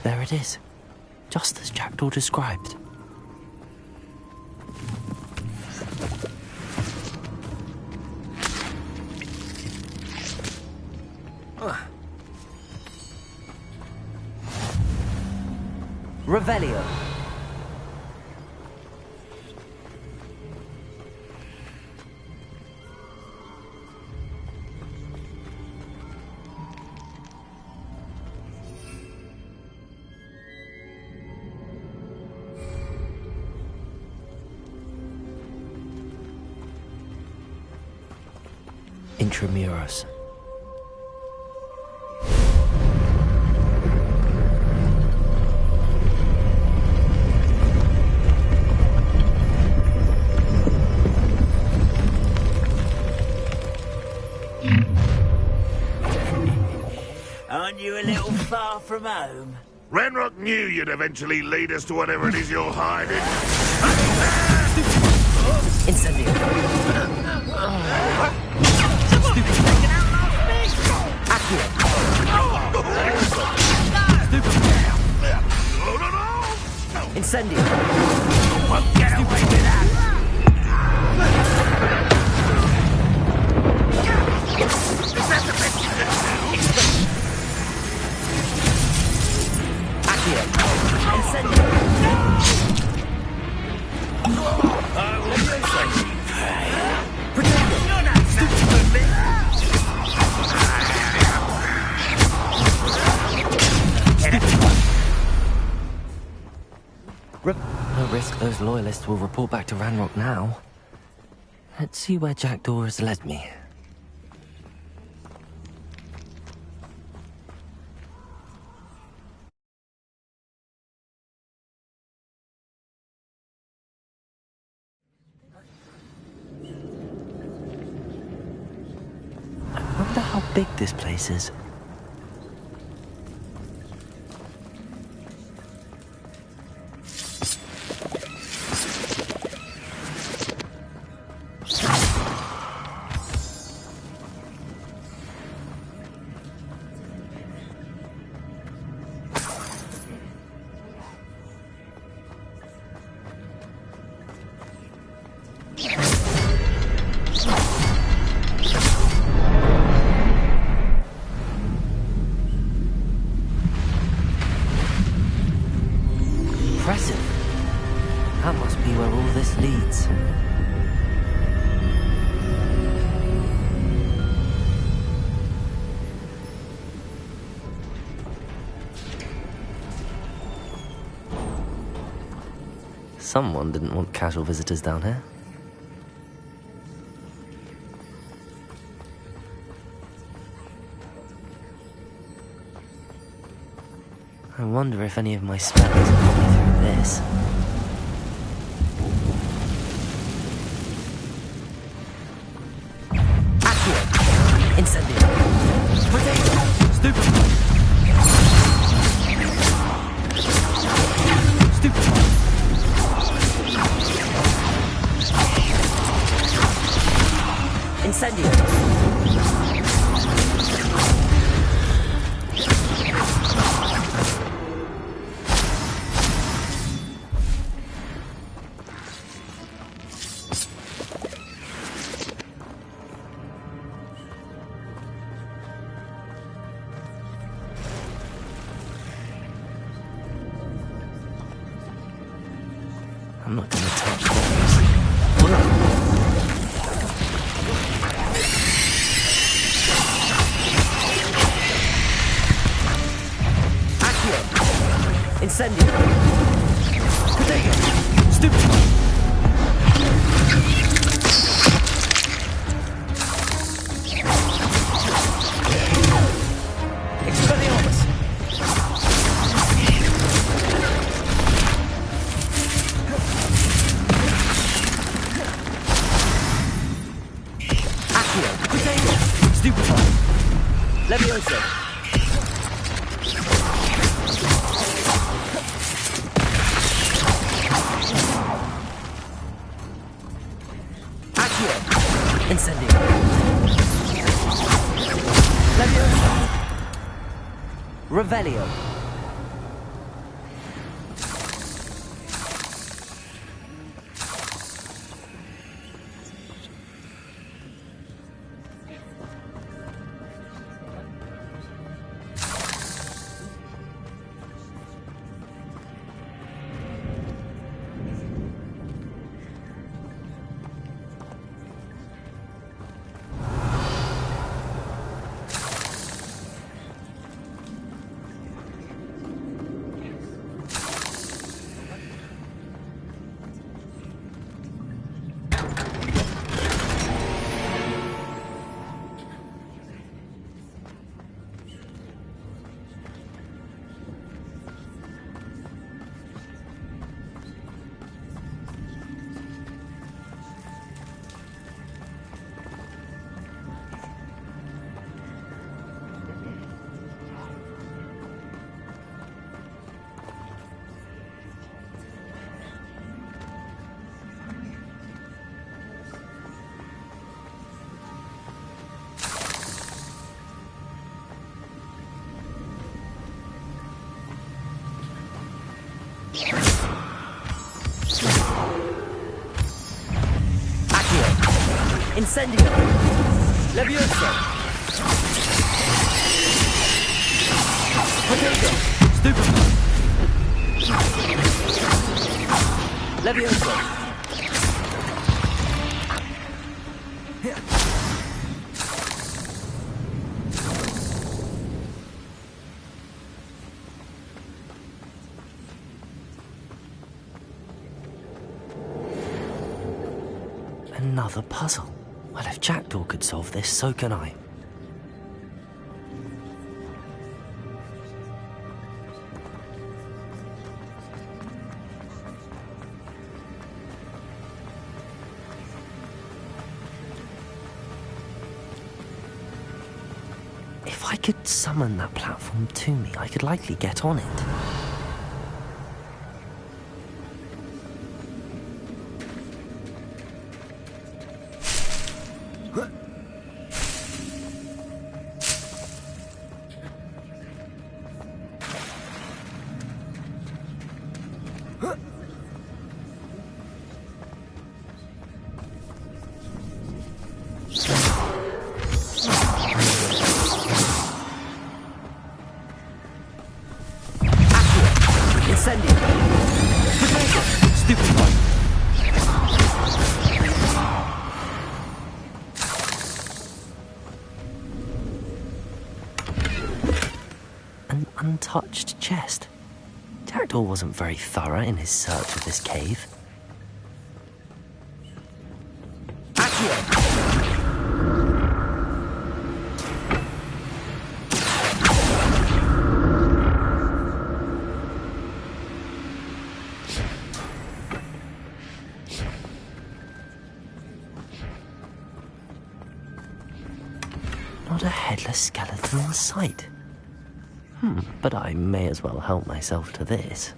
There it is. Just as Jackdaw described. Revelio. intramuros. Aren't you a little far from home? Renrock knew you'd eventually lead us to whatever it is you're hiding. Incendio. Incendio. Won't get away with that. Is that the best you can do? Accio. Incendio. No risk those loyalists will report back to Ranrock now. Let's see where Jackdaw has led me. I wonder how big this place is. Impressive. That must be where all this leads. Someone didn't want casual visitors down here. I wonder if any of my spells have got me through this. Accio! Incendio! Potato! Stupid! Stupid! Incendio! I'm not gonna touch those. Accio! Incendio! Potato! Stupid! Expelliarmus! Stupefy! Levioso! Accio! Incendio! Levioso! Revelio! Incendio! Levioso! Potato! Stupefy! Levioso! Another puzzle. Well, if Jackdaw could solve this, so can I. If I could summon that platform to me, I could likely get on it. An untouched chest. Jackdaw wasn't very thorough in his search of this cave. Not a headless skeleton in sight. But I may as well help myself to this.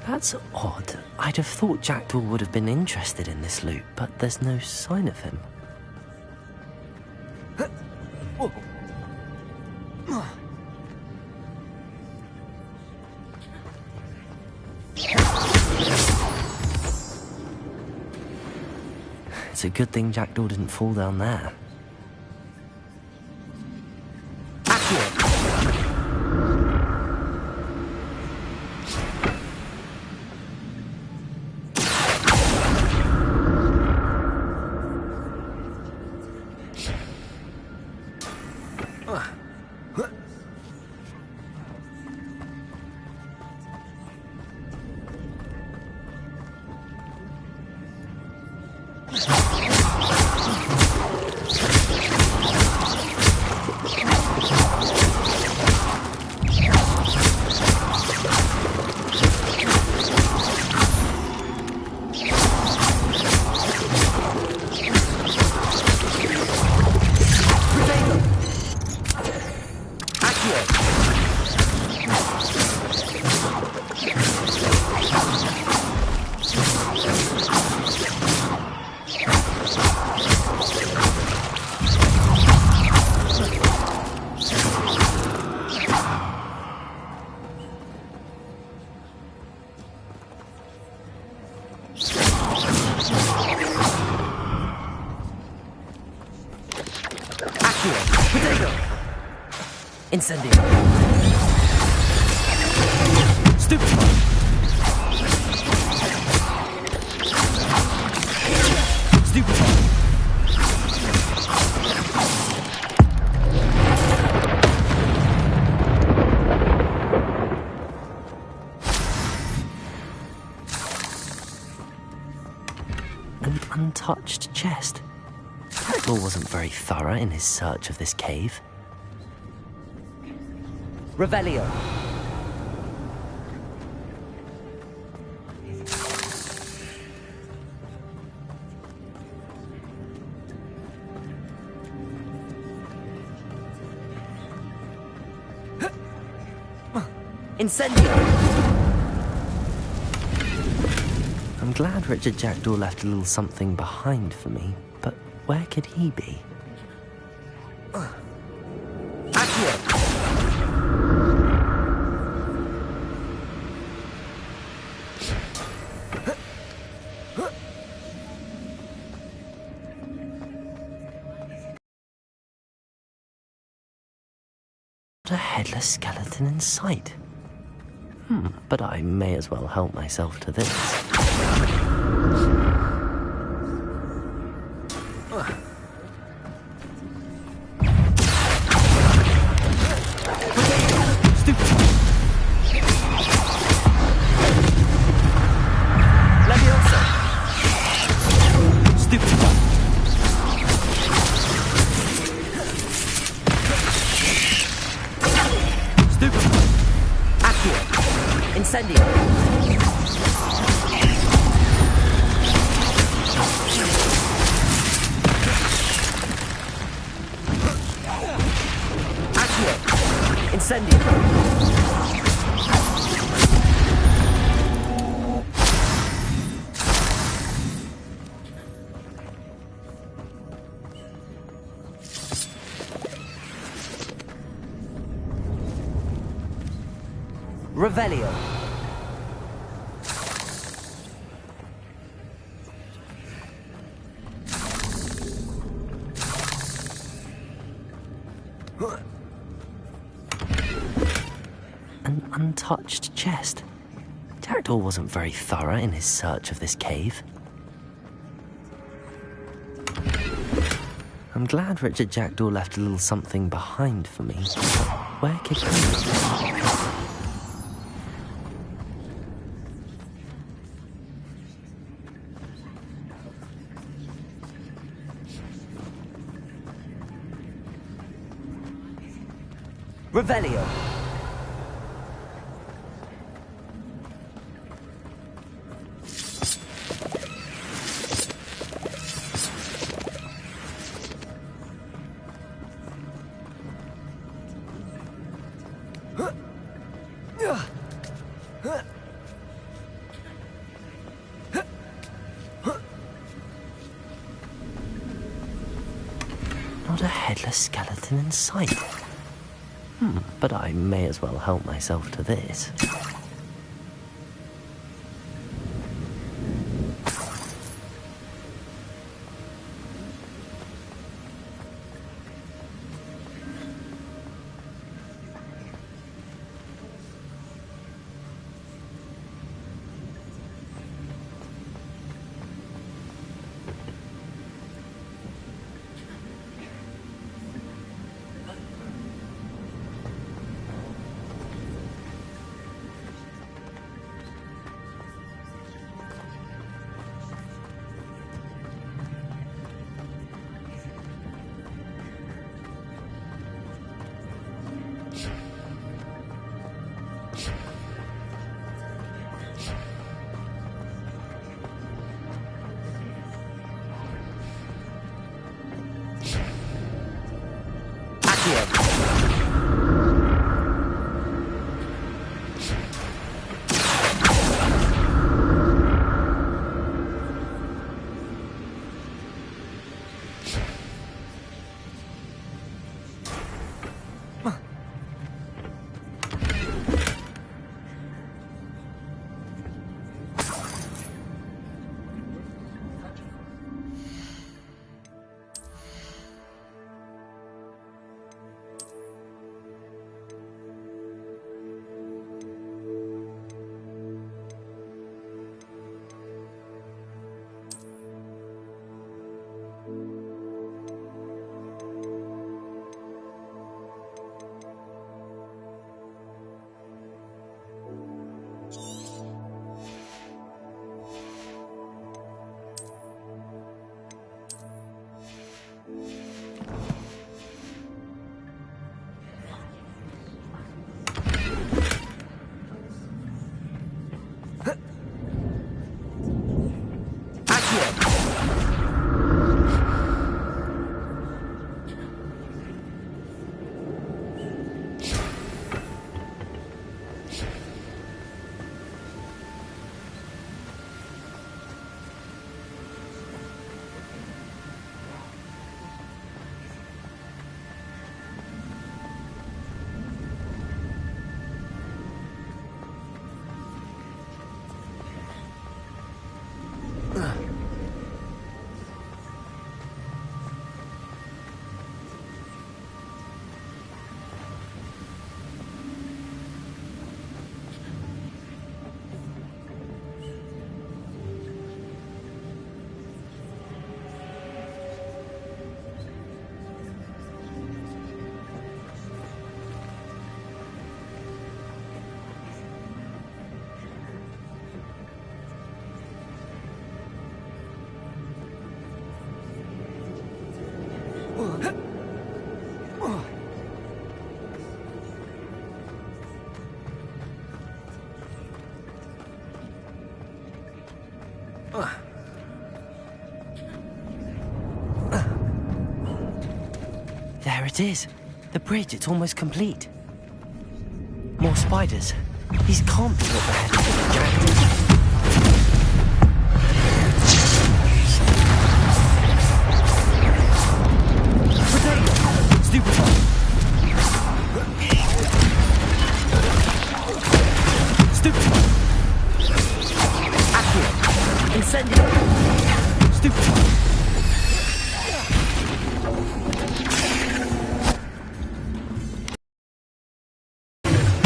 That's odd. I'd have thought Jackdaw would have been interested in this loot, but there's no sign of him. It's a good thing Jackdaw didn't fall down there. Incendio. Stupefy. Stupefy. An untouched chest. Ravenclaw wasn't very thorough in his search of this cave. Revelio. Incendio. I'm glad Richard Jackdaw left a little something behind for me, but where could he be? Accio. Not a headless skeleton in sight. But I may as well help myself to this. Leviosa. Stupefy. Stupefy. Accio. Incendio. Accio. Incendio. Revelio. An untouched chest. Jackdaw wasn't very thorough in his search of this cave. I'm glad Richard Jackdaw left a little something behind for me. Where could he be? Revelio. Not a headless skeleton in sight. But I may as well help myself to this. There it is. The bridge, it's almost complete. More spiders. These can't be what they're heading for, Jack. Stupefy! Stupefy! Accio! Incendio! Stupefy!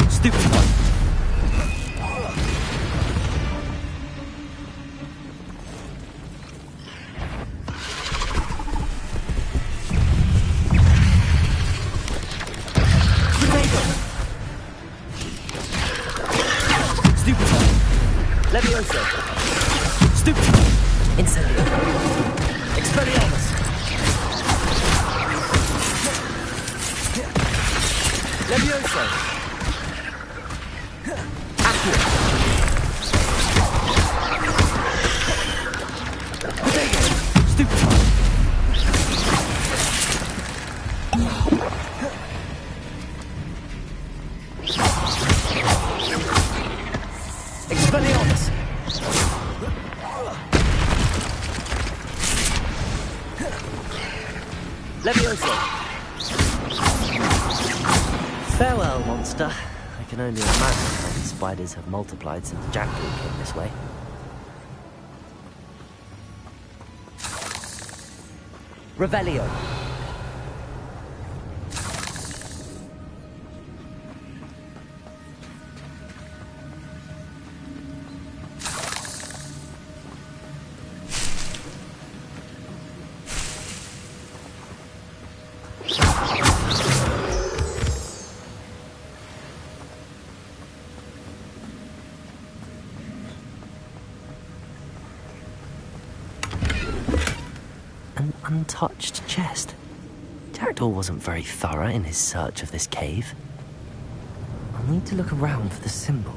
Stupefy! Levioso! Stupefy! Incendio! Expelliarmus! Levioso! Accio! Potato! Stupefy! Expelliarmus! Levioso! Farewell, monster. I can only imagine how these spiders have multiplied since Jackdaw came this way. Revelio! An untouched chest. Jackdaw wasn't very thorough in his search of this cave. I'll need to look around for the symbol.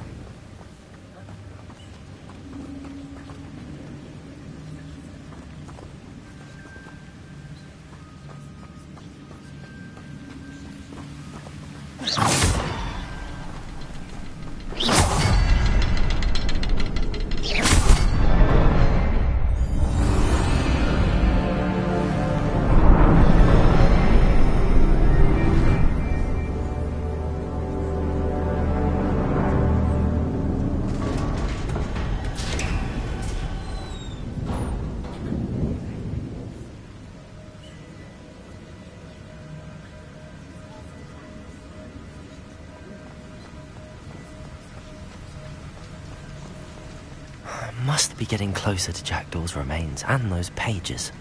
Must be getting closer to Jackdaw's remains and those pages.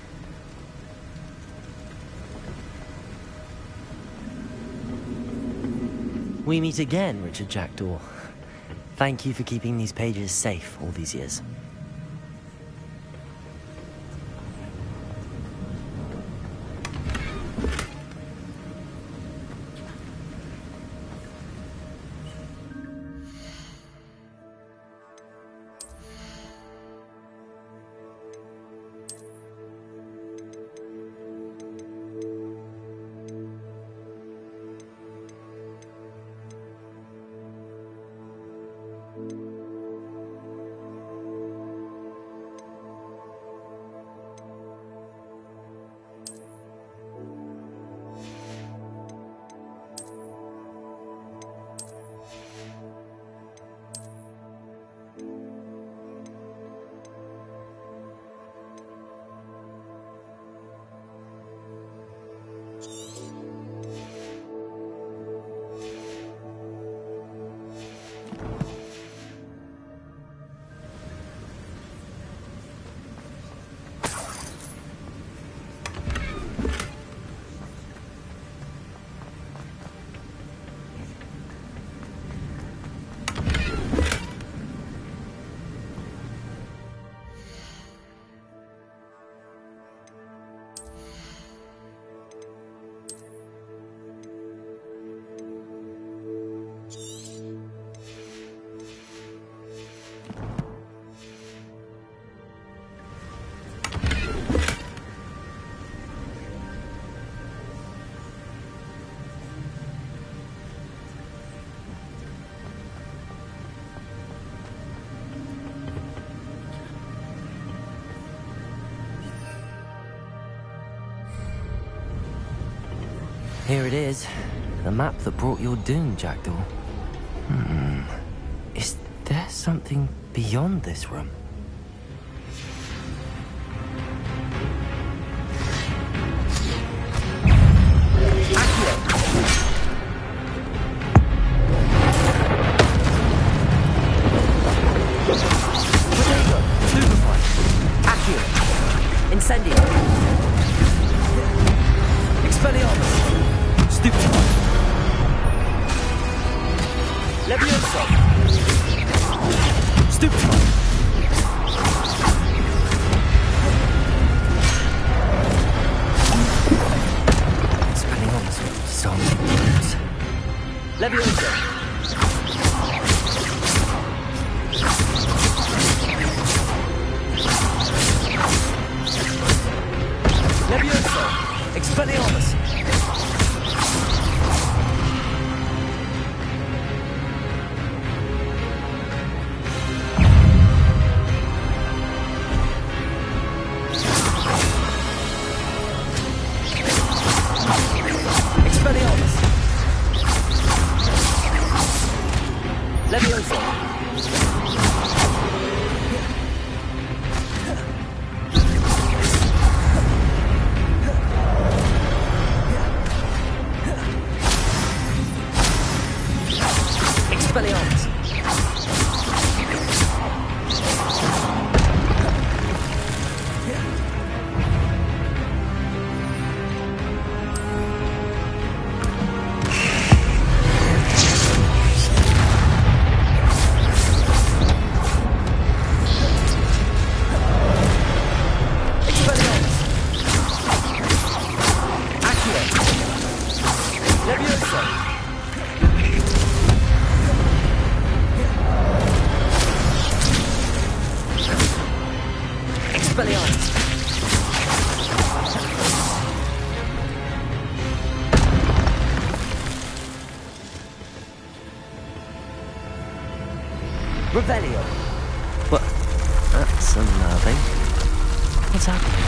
We meet again, Richard Jackdaw. Thank you for keeping these pages safe all these years. Here it is. The map that brought your doom, Jackdaw. Is there something beyond this room? Incendio. Expelliarmus. Stupefy. Levioso. Stupefy. Expelliarmus with some words. Levioso. Levioso. Expelliarmus. Expelliarmus. Levioso. Expelliarmus. Revelio. What? That's unnerving. What's happening?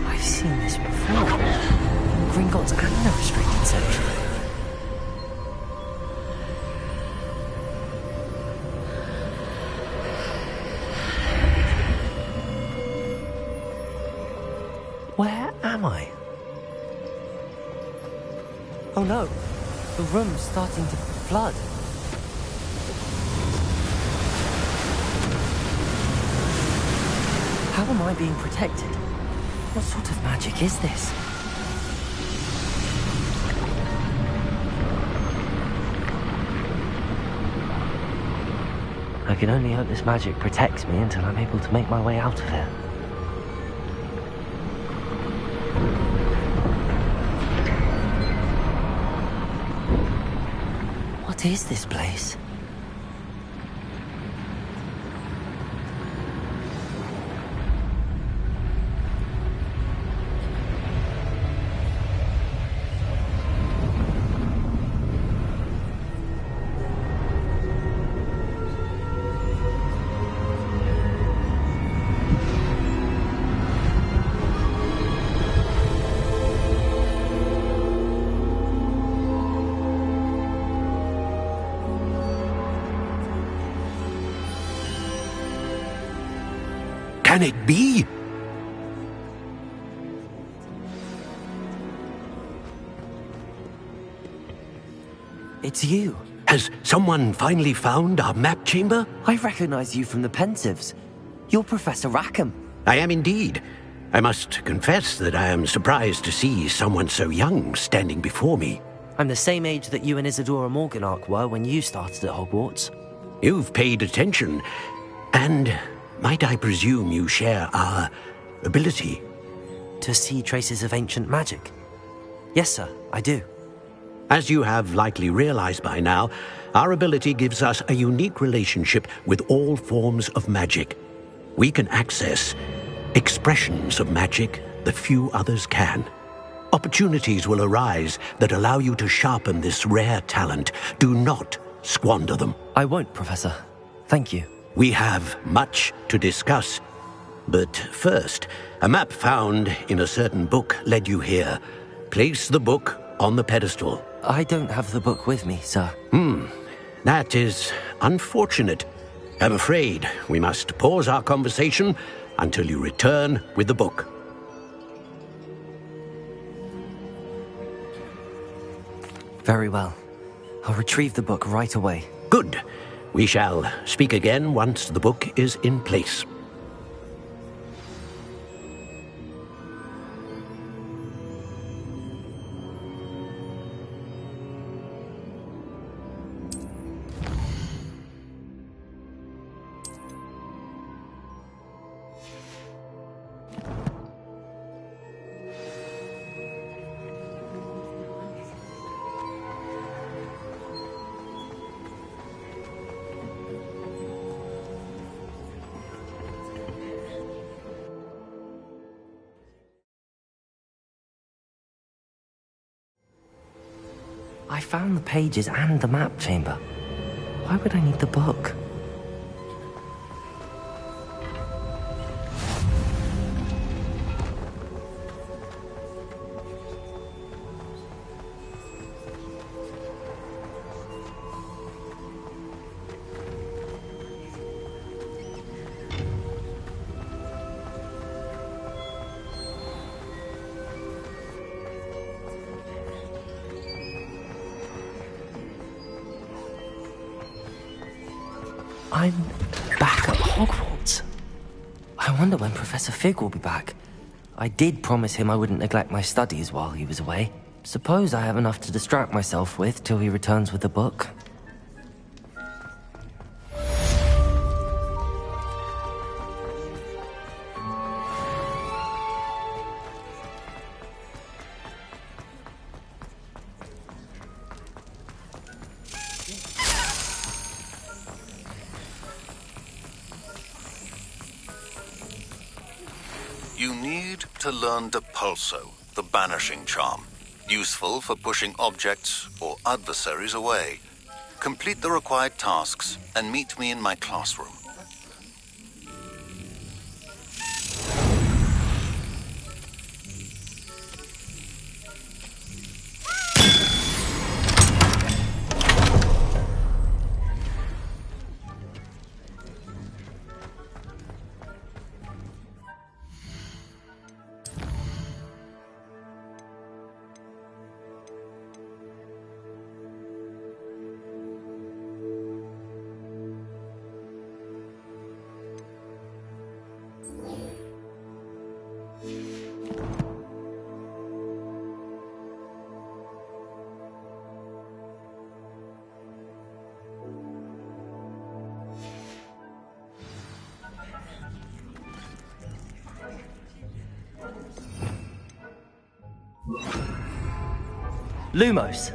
I've seen this before. In Gringotts and the restricted section. Where am I? Oh no, the room's starting to flood. How am I being protected? What sort of magic is this? I can only hope this magic protects me until I'm able to make my way out of here. What is this place? Can it be? It's you. Has someone finally found our map chamber? I recognize you from the Pensives. You're Professor Rackham. I am indeed. I must confess that I am surprised to see someone so young standing before me. I'm the same age that you and Isadora Morganach were when you started at Hogwarts. You've paid attention, and might I presume you share our ability? To see traces of ancient magic? Yes, sir, I do. As you have likely realized by now, our ability gives us a unique relationship with all forms of magic. We can access expressions of magic that few others can. Opportunities will arise that allow you to sharpen this rare talent. Do not squander them. I won't, Professor. Thank you. We have much to discuss. But first, a map found in a certain book led you here. Place the book on the pedestal. I don't have the book with me, sir. That is unfortunate. I'm afraid we must pause our conversation until you return with the book. Very well. I'll retrieve the book right away. Good. We shall speak again once the book is in place. I found the pages and the map chamber. Why would I need the book? I'm back at Hogwarts. I wonder when Professor Fig will be back. I did promise him I wouldn't neglect my studies while he was away. Suppose I have enough to distract myself with till he returns with the book. You need to learn Depulso, the banishing charm, useful for pushing objects or adversaries away. Complete the required tasks and meet me in my classroom. Lumos,